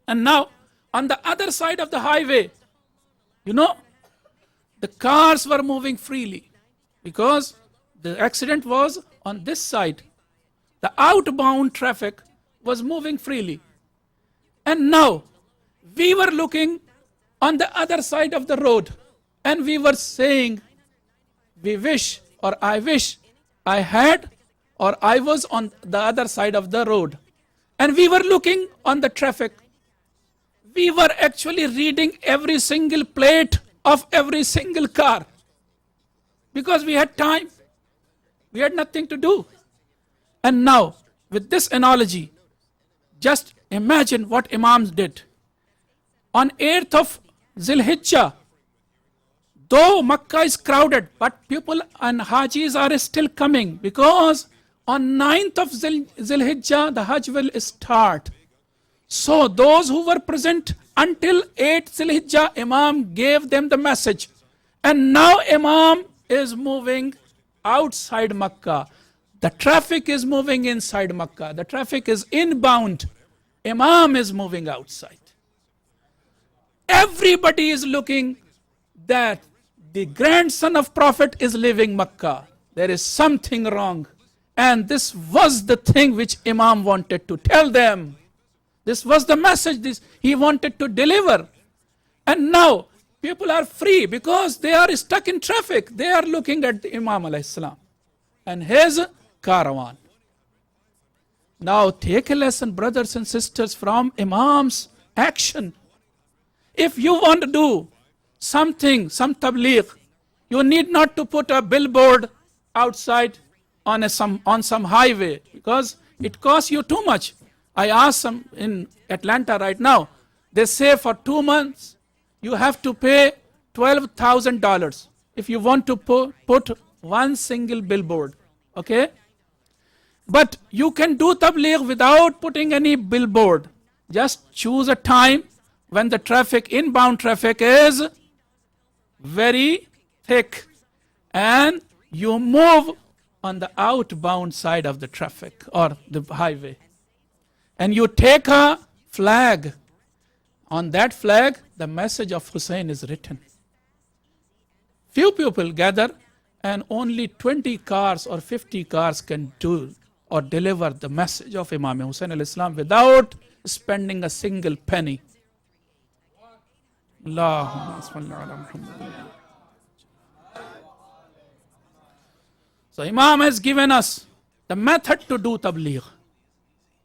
and now on the other side of the highway, the cars were moving freely because the accident was on this side. The outbound traffic was moving freely. And now we were looking on the other side of the road, and we were saying, we wish, or I wish I had, or I was on the other side of the road. And we were looking on the traffic. We were actually reading every single plate of every single car. Because we had time. We had nothing to do. And now, with this analogy, just imagine what Imams did. On 8th of Zilhijjah, though Makkah is crowded, but people and Hajis are still coming, because on 9th of Zilhijjah, the Hajj will start. So those who were present until 8th Zilhijjah, Imam gave them the message. And now Imam is moving outside Makkah. The traffic is moving inside Makkah. The traffic is inbound. Imam is moving outside. Everybody is looking that the grandson of Prophet is leaving Makkah. There is something wrong. And this was the thing which Imam wanted to tell them. This was the message he wanted to deliver. And now people are free because they are stuck in traffic. They are looking at the Imam alayhi salam and his caravan. Now take a lesson, brothers and sisters, from Imam's action. If you want to do something, some tabligh, you need not to put a billboard outside on some highway, because It costs you too much. I asked some in Atlanta right now. They say for 2 months, you have to pay $12,000 if you want to put one single billboard. Okay? But you can do tabligh without putting any billboard. Just choose a time when the traffic, inbound traffic is very thick, and you move on the outbound side of the traffic or the highway. And you take a flag. On that flag, the message of Hussain is written. Few people gather, and only 20 cars or 50 cars can do or deliver the message of Imam Hussain al-Islam without spending a single penny. Allahumma salli ala Muhammad. So Imam has given us the method to do tabligh,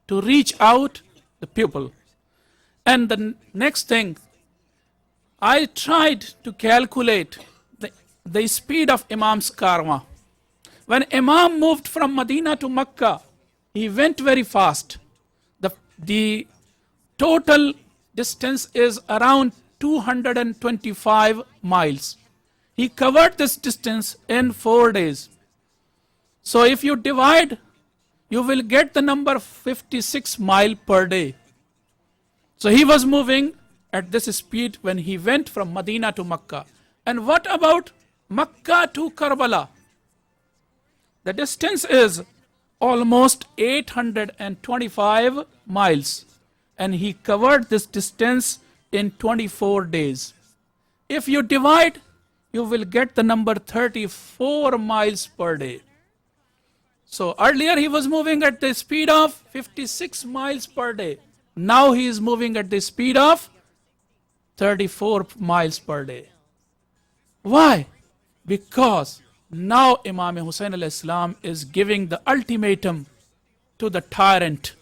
to reach out the people. And the next thing, I tried to calculate the speed of Imam's karma. When Imam moved from Medina to Mecca, he went very fast. The total distance is around 225 miles. He covered this distance in 4 days. So if you divide, you will get the number 56 miles per day. So he was moving at this speed when he went from Medina to Mecca. And what about Mecca to Karbala? The distance is almost 825 miles. And he covered this distance in 24 days. If you divide, you will get the number 34 miles per day. So earlier he was moving at the speed of 56 miles per day. Now he is moving at the speed of 34 miles per day. Why? Because now Imam Hussain al-Islam is giving the ultimatum to the tyrant.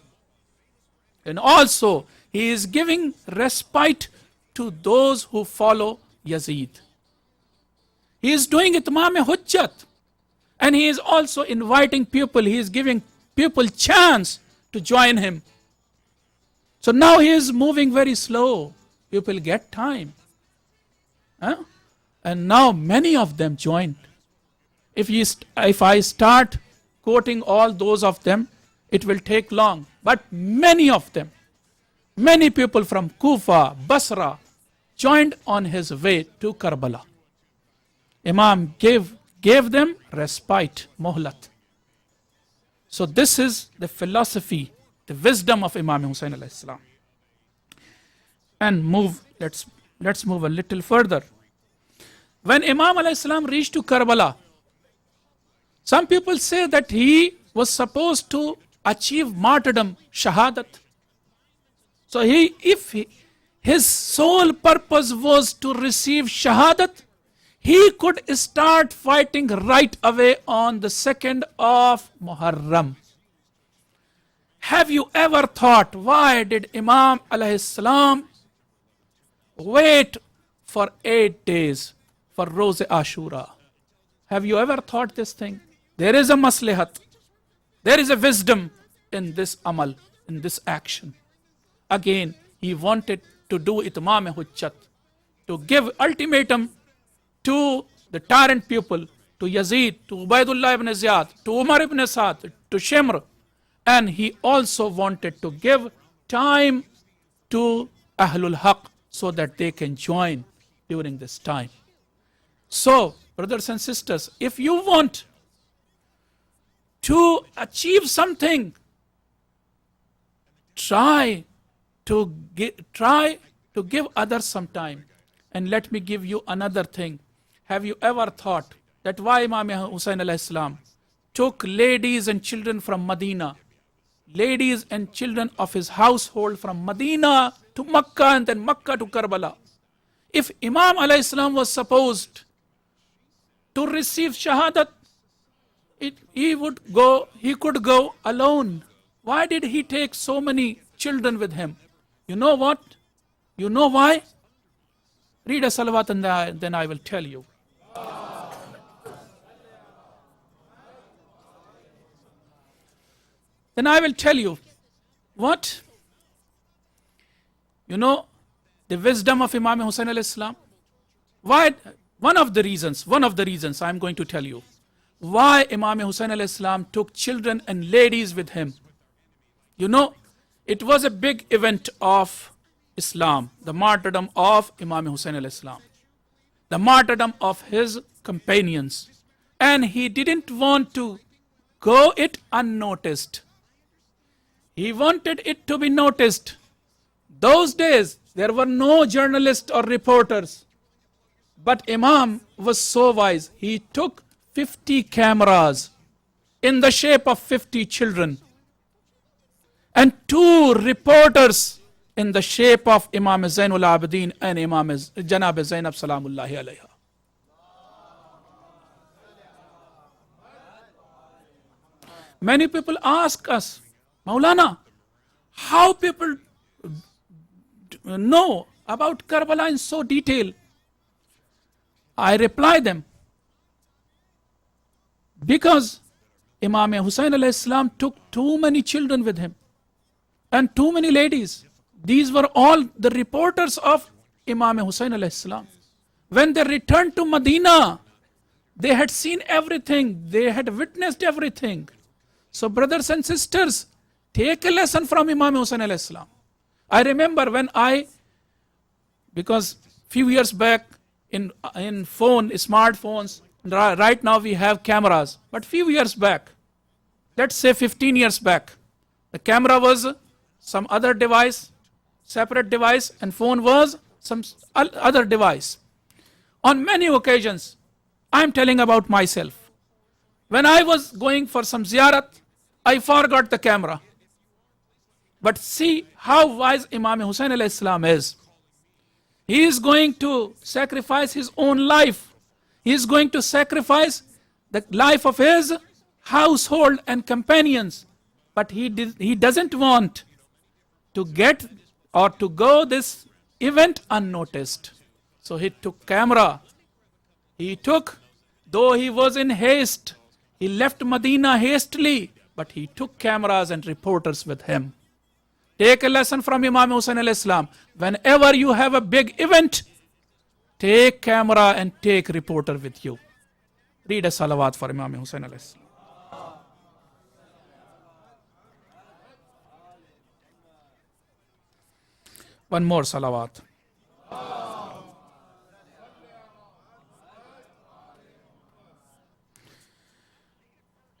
And also he is giving respite to those who follow Yazid. He is doing itmam hujjat. And he is also inviting people, he is giving people chance to join him. So now he is moving very slow. People get time. Huh? And now many of them joined. If I start quoting all those of them, it will take long. But many of them, many people from Kufa, Basra, joined on his way to Karbala. Imam gave them respite, muhlat. So this is the philosophy, the wisdom of Imam Hussain alayhi salam. And let's move a little further. When Imam alayhi salam reached to Karbala, some people say that he was supposed to achieve martyrdom, shahadat. So his sole purpose was to receive shahadat, he could start fighting right away on the 2nd of Muharram. Have you ever thought, why did Imam alayhi salam wait for 8 days for Roze Ashura? Have you ever thought this thing? There is a maslahat. There is a wisdom in this amal, in this action. Again, he wanted to do itmam hujjat, to give ultimatum to the tyrant people, to Yazid, to Ubaidullah ibn Ziyad, to Umar ibn Saad, to Shimr. And he also wanted to give time to Ahlul Haq so that they can join during this time. So, brothers and sisters, if you want to achieve something, try to give others some time. And let me give you another thing. Have you ever thought that why Imam Hussain alayhi salam took ladies and children from Medina, ladies and children of his household from Medina to Makkah and then Makkah to Karbala? If Imam alayhi salam was supposed to receive shahadat, he could go alone. Why did he take so many children with him? You know what? You know why? Read a salawat and then I will tell you. then I will tell you what, the wisdom of Imam Hussain alayhi salam. Why? One of the reasons I'm going to tell you why Imam Hussain alayhi salam took children and ladies with him. It was a big event of Islam, the martyrdom of Imam Hussain alayhi salam, the martyrdom of his companions. And he didn't want to go it unnoticed. He wanted it to be noticed. Those days, there were no journalists or reporters. But Imam was so wise. He took 50 cameras in the shape of 50 children and 2 reporters in the shape of Imam Zainul Abidin and Imam Janab Zainab Salamullahi alayha. Many people ask us, Maulana, how people know about Karbala in so detail? I reply them, because Imam Hussain alayhi salam took too many children with him and too many ladies. These were all the reporters of Imam Hussain alayhi salam. When they returned to Medina, they had seen everything, they had witnessed everything. So brothers and sisters, take a lesson from Imam Hussain alayhi salam. I remember when because few years back in smartphones, right now we have cameras, but few years back, let's say 15 years back, the camera was some other device, separate device, and phone was some other device. On many occasions, I'm telling about myself. When I was going for some ziyarat, I forgot the camera. But see how wise Imam Hussain alayhi salam is. He is going to sacrifice his own life. He is going to sacrifice the life of his household and companions. But he doesn't want to get or to go this event unnoticed. So he took camera. Though he was in haste, he left Medina hastily, but he took cameras and reporters with him. Take a lesson from Imam Hussain alayhi salam. Whenever you have a big event, take camera and take reporter with you. Read a salawat for Imam Hussain alayhi salam. One more salawat.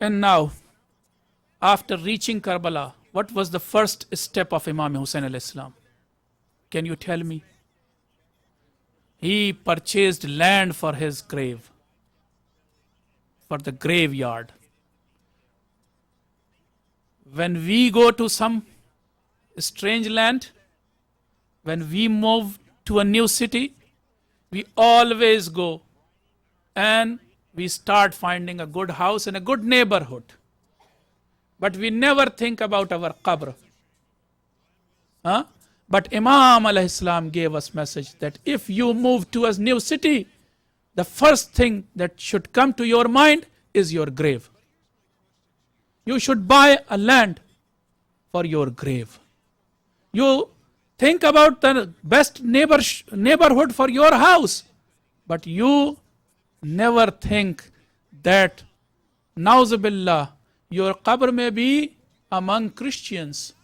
And now, after reaching Karbala, what was the first step of Imam Hussain alayhi salam? Can you tell me? He purchased land for his grave, for the graveyard. When we go to some strange land, when we move to a new city, we always go and we start finding a good house in a good neighborhood. But we never think about our qabr. But Imam alayhi salam gave us message that if you move to a new city, the first thing that should come to your mind is your grave. You should buy a land for your grave. You think about the best neighborhood for your house, but you never think that, nauzubillah, your qabr may be among Christians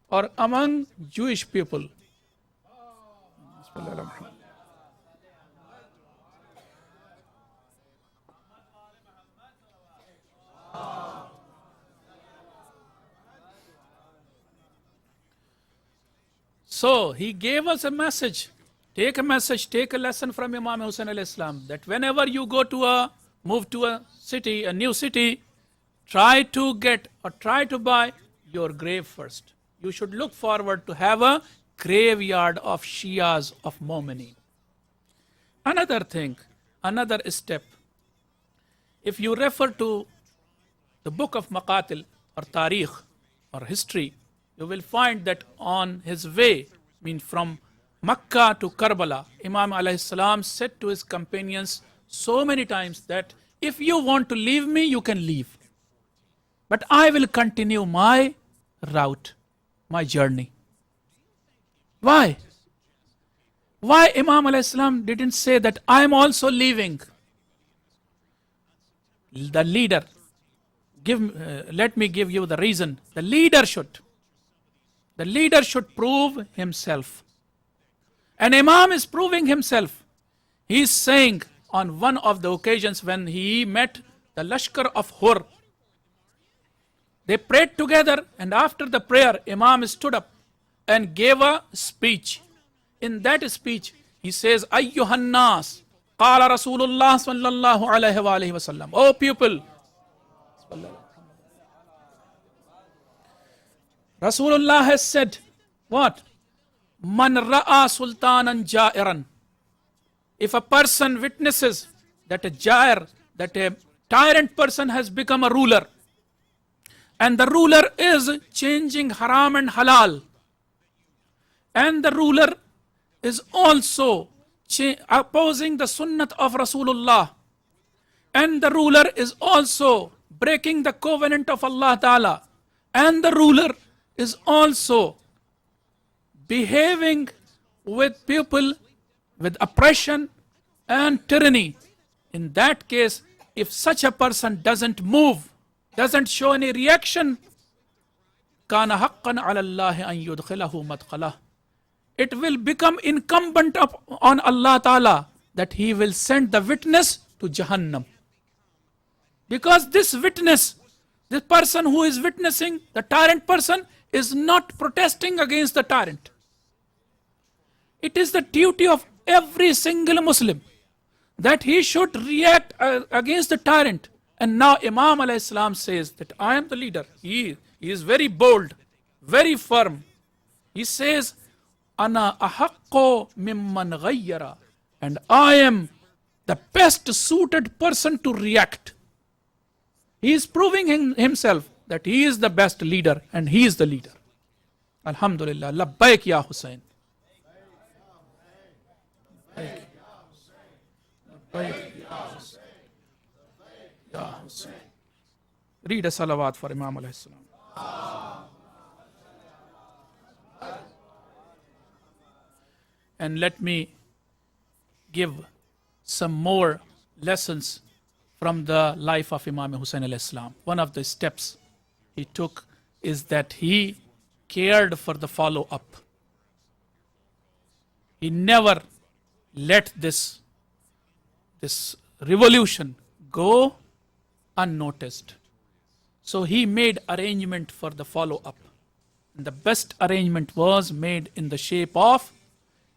or among Jewish people. So he gave us a message. Take a lesson from Imam Hussain alayhi salam, that whenever you move to a city, a new city, try to buy your grave first. You should look forward to have a graveyard of Shias of MOMIN. Another thing, another step. If you refer to the book of Maqatil or Tarikh or history, you will find that on his way, from Makkah to Karbala, Imam alayhi salam said to his companions so many times that if you want to leave me, you can leave. but I will continue my route, my journey. Why? Why Imam alayhi salam didn't say that I am also leaving? The leader, let me give you the reason. The leader should prove himself. And Imam is proving himself. He is saying on one of the occasions when he met the Lashkar of Hur, they prayed together, and after the prayer, Imam stood up and gave a speech. In that speech, he says, Ayyuhan nas, qala Rasulullah sallallahu alayhi wa alayhi wa sallam. O people, Rasulullah has said, what? Man ra'a sultanan ja'iran. If a person witnesses that a jair, that a tyrant person has become a ruler, and the ruler is changing haram and halal, and the ruler is also opposing the sunnat of Rasulullah, and the ruler is also breaking the covenant of Allah Ta'ala, and the ruler is also behaving with people with oppression and tyranny. In that case, if such a person doesn't move, doesn't show any reaction, كَانَ حَقًّا عَلَى اللَّهِ أَن يُدْخِلَهُ مَدْخَلَهُ. It will become incumbent on Allah Ta'ala that He will send the witness to Jahannam. Because this witness, this person who is witnessing, the tyrant person, is not protesting against the tyrant. It is the duty of every single Muslim that he should react against the tyrant. And now Imam alayhi salam says that I am the leader. He is very bold, very firm. He says, Ana ahaqqo mimman ghayyara. And I am the best suited person to react. He is proving himself that he is the best leader and he is the leader. Alhamdulillah. Labbaik ya Hussain. Ya Hussain. Read a salawat for Imam alayhi salam. And let me give some more lessons from the life of Imam Hussain alayhi salam. One of the steps he took is that he cared for the follow-up. He never let this revolution go unnoticed. So he made arrangement for the follow-up. And the best arrangement was made in the shape of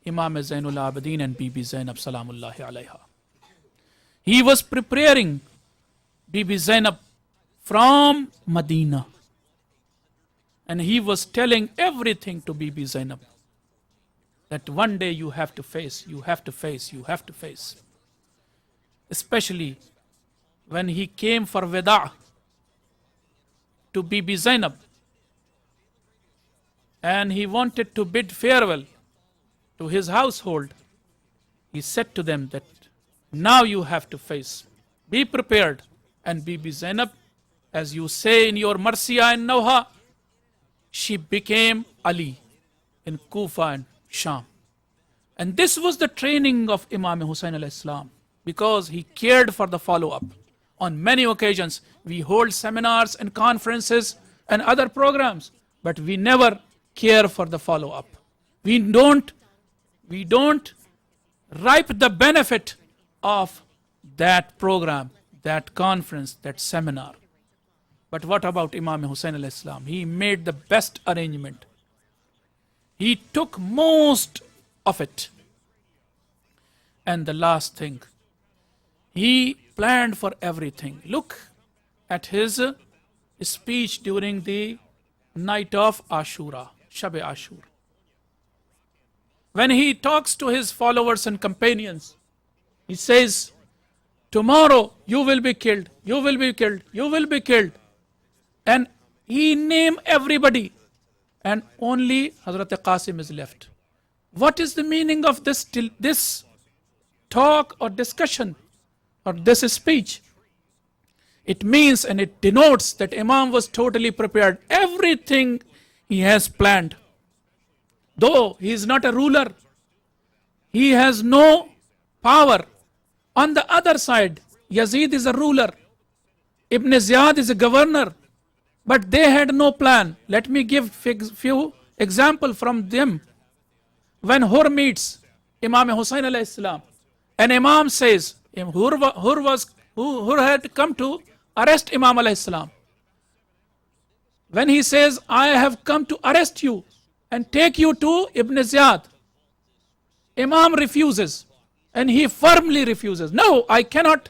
Imam Zainul Abidin and Bibi Zainab Salamullahi alayha. He was preparing Bibi Zainab from Medina. And he was telling everything to Bibi Zainab. That one day you have to face, you have to face, you have to face. Especially when he came for Veda to Bibi Zainab. And he wanted to bid farewell to his household. He said to them that now you have to face. Be prepared. And Bibi Zainab, as you say in your Marsiya and Nawha, she became Ali in Kufa and Sham. And this was the training of Imam Hussain alayhi salam, because he cared for the follow-up. On many occasions, we hold seminars and conferences and other programs, but we never care for the follow-up. We don't reap the benefit of that program, that conference, that seminar. But what about Imam Hussain alayhi salam? He made the best arrangement. He took most of it. And the last thing, he planned for everything. Look at his speech during the night of Ashura, Shab-e Ashur. When he talks to his followers and companions, he says, tomorrow you will be killed, you will be killed, you will be killed. And he named everybody. And only Hazrat Qasim is left. What is the meaning of this talk or discussion or this speech? It means and it denotes that Imam was totally prepared. Everything he has planned. Though he is not a ruler, he has no power. On the other side, Yazid is a ruler. Ibn Ziyad is a governor. But they had no plan. Let me give few example from them. When Hur meets Imam Hussain alayhi salam, and Imam says, Hur had come to arrest Imam alayhi salam. When he says, I have come to arrest you and take you to Ibn Ziyad, Imam refuses, and he firmly refuses. No, I cannot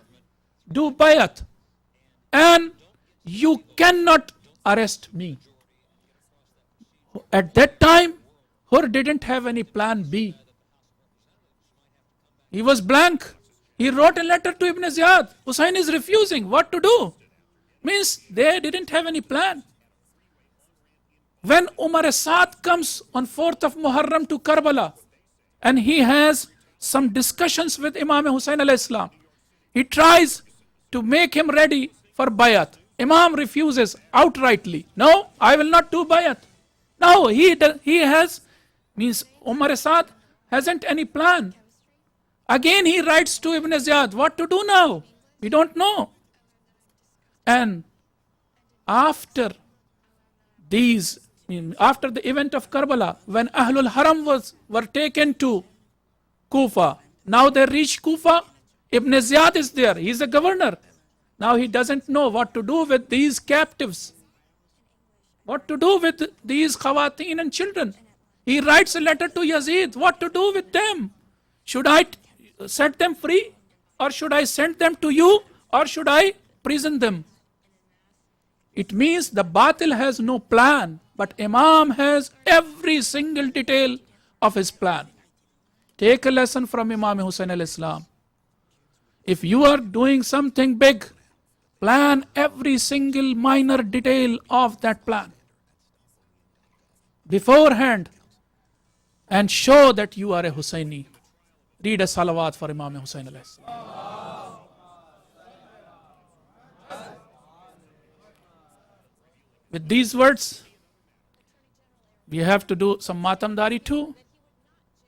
do bayat, and you cannot arrest me. At that time, Hur didn't have any plan B. He was blank. He wrote a letter to Ibn Ziyad. Hussain is refusing. What to do? Means they didn't have any plan. When Umar Saad comes on 4th of Muharram to Karbala, and he has some discussions with Imam Hussain alayhi salam, he tries to make him ready for bayat. Imam refuses outrightly. No, I will not do bayat. No, he has, means Umar Saad hasn't any plan. Again he writes to Ibn Ziyad, what to do now? We don't know. And after the event of Karbala, when Ahlul Haram were taken to Kufa, now they reach Kufa, Ibn Ziyad is there, he is the governor. Now he doesn't know what to do with these captives, what to do with these khawateen and children. He writes a letter to Yazid, what to do with them? Should I set them free, or should I send them to you, or should I prison them? It means the Batil has no plan, but Imam has every single detail of his plan. Take a lesson from Imam Hussain alayhi salam. If you are doing something big, plan every single minor detail of that plan beforehand and show that you are a Hussaini. Read a salawat for Imam Hussain alayhi salam. With these words, we have to do some matamdari too.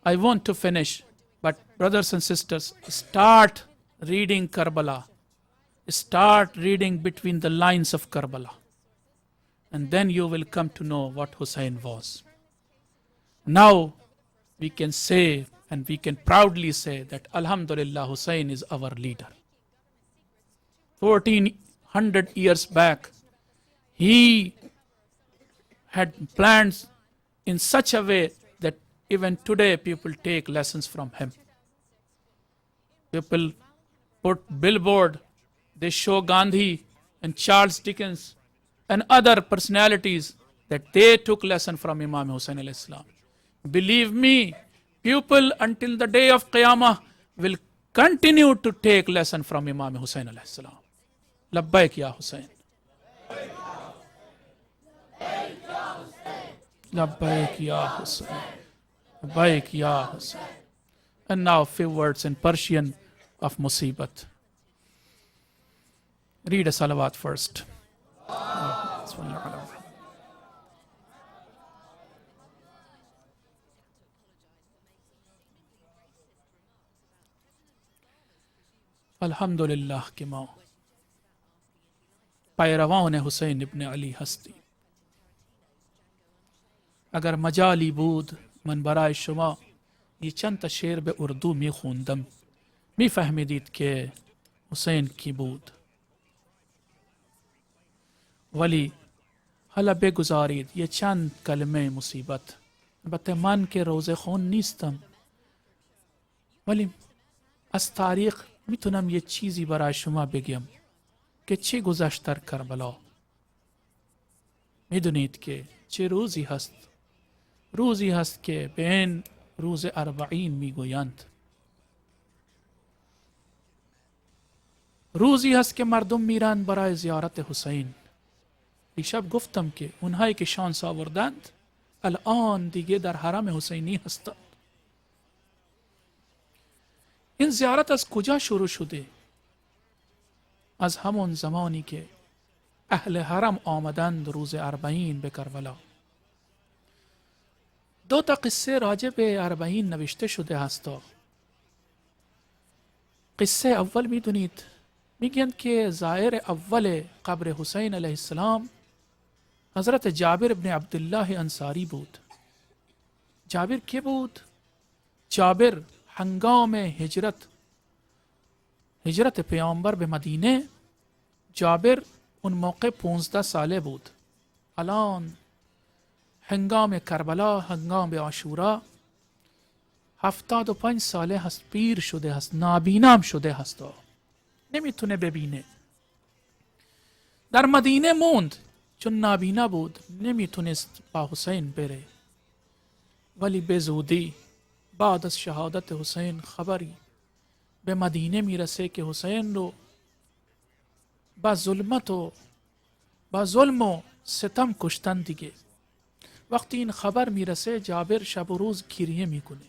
I want to finish, but brothers and sisters, start reading Karbala. Start reading between the lines of Karbala. And then you will come to know what Hussain was. Now we can say, and we can proudly say, that Alhamdulillah, Hussain is our leader. 1400 years back, he had plans in such a way that even today people take lessons from him. People put billboard, they show Gandhi and Charles Dickens and other personalities that they took lesson from Imam Hussain alayhi salam. Believe me, people until the day of Qiyamah will continue to take lesson from Imam Hussain alayhi salam. Labbaik ya Hussain. Labbaik ya Hussain. Labbaik ya Hussain. And now a few words in Persian of Musibat. Read a salawat first. Alhamdulillah ki maun. पैरवान Hussain इब्न अली हस्ती अगर Majali بود من برای شما یه چند تا شعر به اردو می خوندم می فهمیدید که حسین کی بود ولی حالا بگذارید یه چند کلمه مصیبت البته من که روزه خون نیستم ولی از تاریخ میتونم یه چیزی برای شما بگم که چه گذشت در کربلا میدونید که چه روزی هست که به این روز اربعین میگویند روزی هست که مردم میرن برای زیارت حسین دیشب گفتم که اونهایی که شانس آوردند الان دیگه در حرم حسینی هستند این زیارت از کجا شروع شده از همون زمانی که اهل حرم آمدند روز 40 به کربلا. 2 قصه راجع به 40 نوشته شده هستا. قصه اول میدونید، میگن که زائر اول قبر حسین علیه السلام حضرت جابر ابن عبدالله انصاری بود. جابر کی بود؟ جابر هنگام هجرت پیامبر به مدینه، جابر اون موقع 15 ساله بود. الان هنگام کربلا، هنگام عاشورا 75 ساله هست، پیر شده هست، نابینام شده هست، نمیتونه ببینه. در مدینه موند چون نابینا بود، نمیتونست با حسین بره. ولی به زودی بعد از شهادت حسین خبری به مدینه میرسه که حسین رو با ظلم و ستم کشتن دیگه. وقتی این خبر میرسه جابر شب و روز گریه میکنه،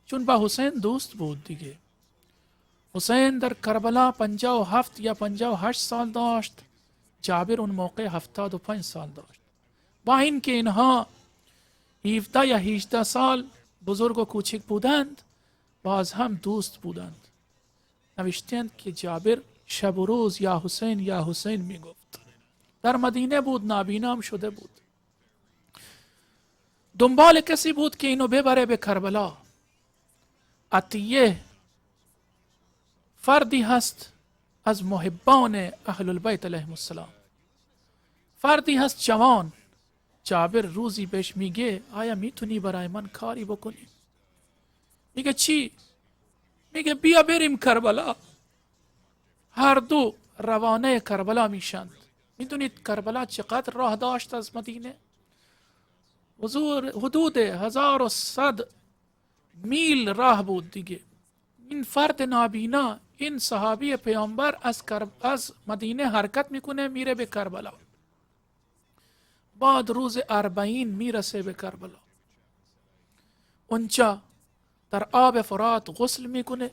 چون با حسین دوست بود دیگه. حسین در کربلا 57 یا 58 سال داشت، جابر اون موقع 75 سال داشت. با این که اینها 17 یا 18 سال بزرگ و کوچک بودند، باز هم دوست بودند. نوشتند که جابر شب و روز یا حسین میگفت. در مدینه بود، نابینام شده بود، دنبال کسی بود که اینو ببره به کربلا. عطیه فردی هست از محبان اهل البیت علیهم السلام، فردی هست جوان. جابر روزی بهش میگه آیا میتونی برای من کاری بکنی؟ میگه چی؟ میگه بیا بریم کربلا. هر دو روانه کربلا میشند. میدونید کربلا چقدر راه داشت از مدینه؟ حدود 1100 میل راه بود دیگه. این فرد نابینا، این صحابی پیامبر از مدینه حرکت میکنه میره به کربلا. بعد روز 40 میرسه به کربلا. اونجا در آب فرات غسل میکنه.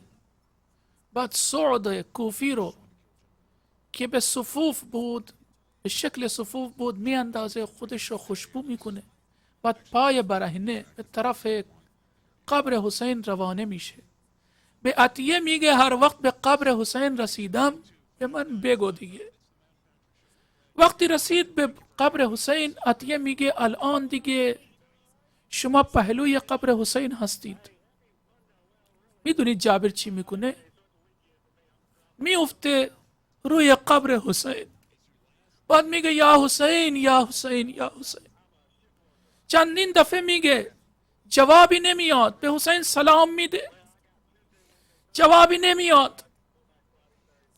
بعد سعد کوفی رو که به صفوف بود، به شکل صفوف بود، میاندازه، خودش رو خوشبو میکنه. بعد پای برهنه به طرف قبر حسین روانه میشه. به عطیه میگه هر وقت به قبر حسین رسیدم به من بگو دیگه. وقتی رسید به قبر حسین، عطیه میگه الان دیگه شما پهلوی قبر حسین هستید. میدونید جابر چی میکنه؟ میفته روی قبر حسین. بعد میگه یا حسین یا حسین یا حسین. چندین دفعه میگه، جوابی نمیاد. به حسین سلام میده، جوابی نمیاد.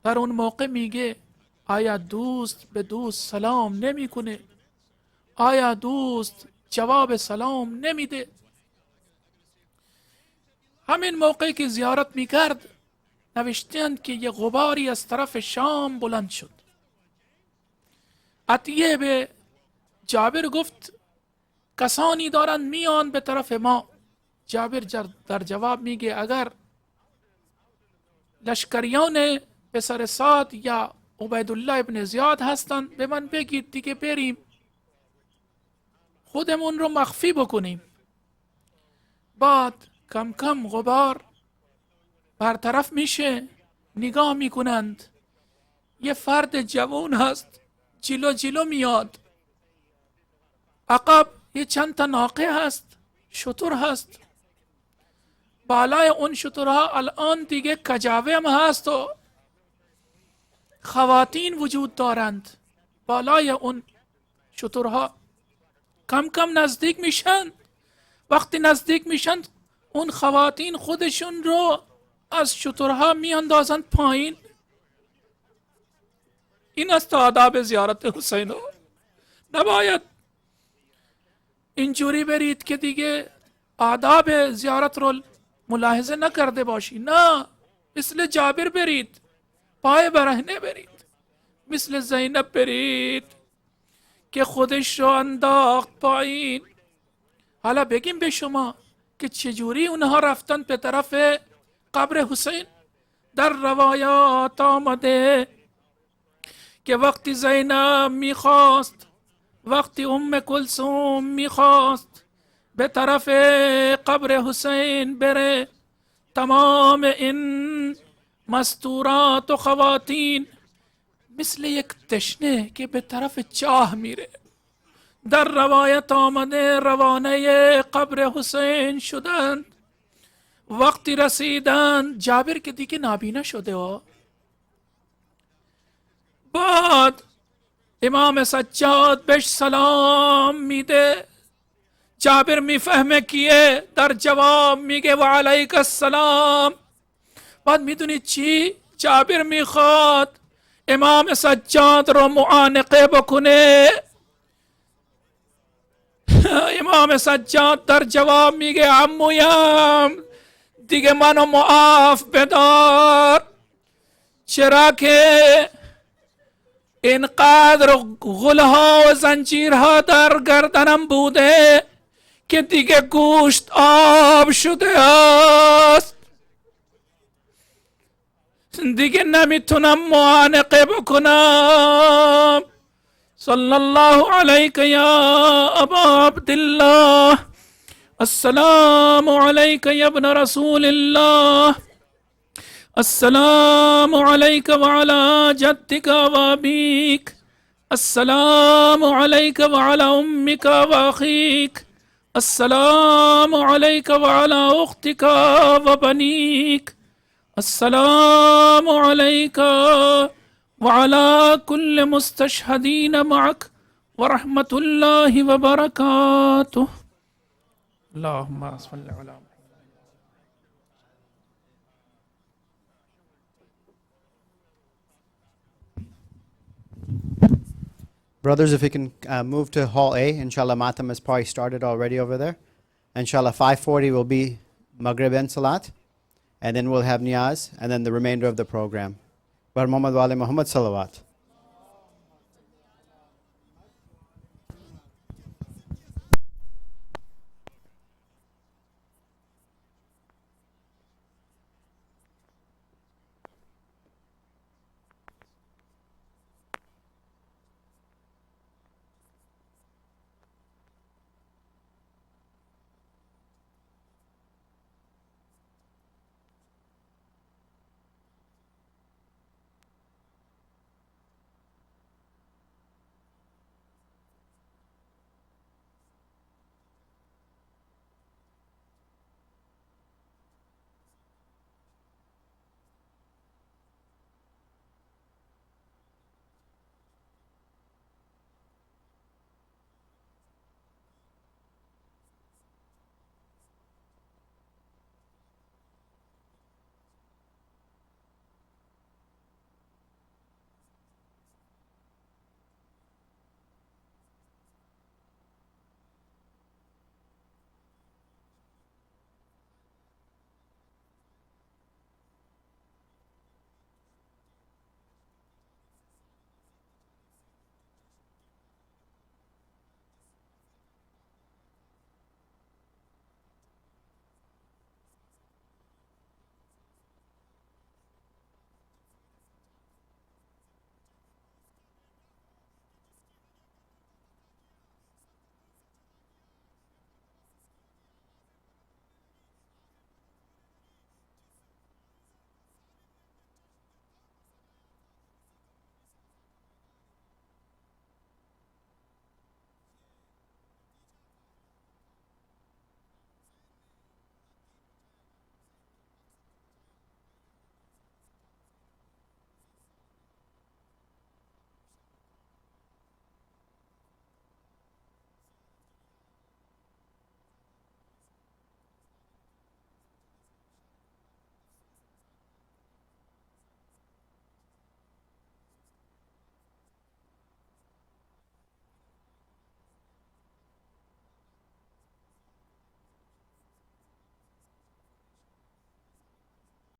در اون موقع میگه آیا دوست به دوست سلام نمیکنه؟ آیا دوست جواب سلام نمیده؟ همین موقعی که زیارت میکرد، نوشتند که یه غباری از طرف شام بلند شد. عطیه به جابر گفت کسانی دارن میان به طرف ما. جابر در جواب میگه اگر لشکریان پسر سعد یا عبیدالله ابن زیاد هستن به من بگید دیگه بریم، خودمون رو مخفی بکنیم. بعد کم کم غبار برطرف میشه. نگاه میکنند یه فرد جوان هست جلو میاد. عقب یه چند تا ناقه هست، شتر هست. بالای اون شترها الان دیگه کجاوه هم هست و خواتین وجود دارند بالای اون شترها. کم کم نزدیک میشن. وقتی نزدیک میشن اون خواتین خودشون رو از شترها میاندازند پایین. این است آداب زیارت حسین. نباید اینجوری برید که دیگه آداب زیارت رو ملاحظه نکرده باشی. نه، مثل جابر برید، پای برهنه برید، مثل زینب برید که خودش رو انداخت پایین. حالا بگیم به شما که چجوری اونها رفتن به طرف قبر حسین. در روایات آمده که وقتی زینب میخواست، وقتی کلثوم میخواست به طرف قبر حسین بره، تمام این مستورات و خواتین مثل یک تشنه که به طرف چاه میره، در روایت آمده روانه قبر حسین شدند. وقتی رسیدند، جابر که دیگه نابینا شده بعد امام سجاد بهش سلام میده. جابر میفهمه کیه، در جواب میگه و علیک السلام. بعد میدونید چی؟ جابر میخواد امام سجاد رو معانقه بکنه. امام سجاد در جواب میگه عمویم دیگه منو معاف بدار، چرا که اینقدر غلها و زنجیرها در گردنم بوده که دیگه گوشت آب شده است، دیگه نمیتونم معانقه بکنم. صلی الله علیک یا ابا عبدالله، السلام علیک یا ابن رسول الله، السلام علیک وعلى جدک وابیک، السلام علیک وعلى امک واخیک، السلام علیک وعلى اختک وبنیک، السلام علیک وعلى كل مستشهدين معك ورحمة الله وبركاته. اللهم صل على محمد. Brothers, if we can move to Hall A, inshallah, Matam has probably started already over there. Inshallah, 5:40 will be Maghrib and Salat, and then we'll have Niyaz, and then the remainder of the program. Bar Muhammad wa ali Muhammad salawat.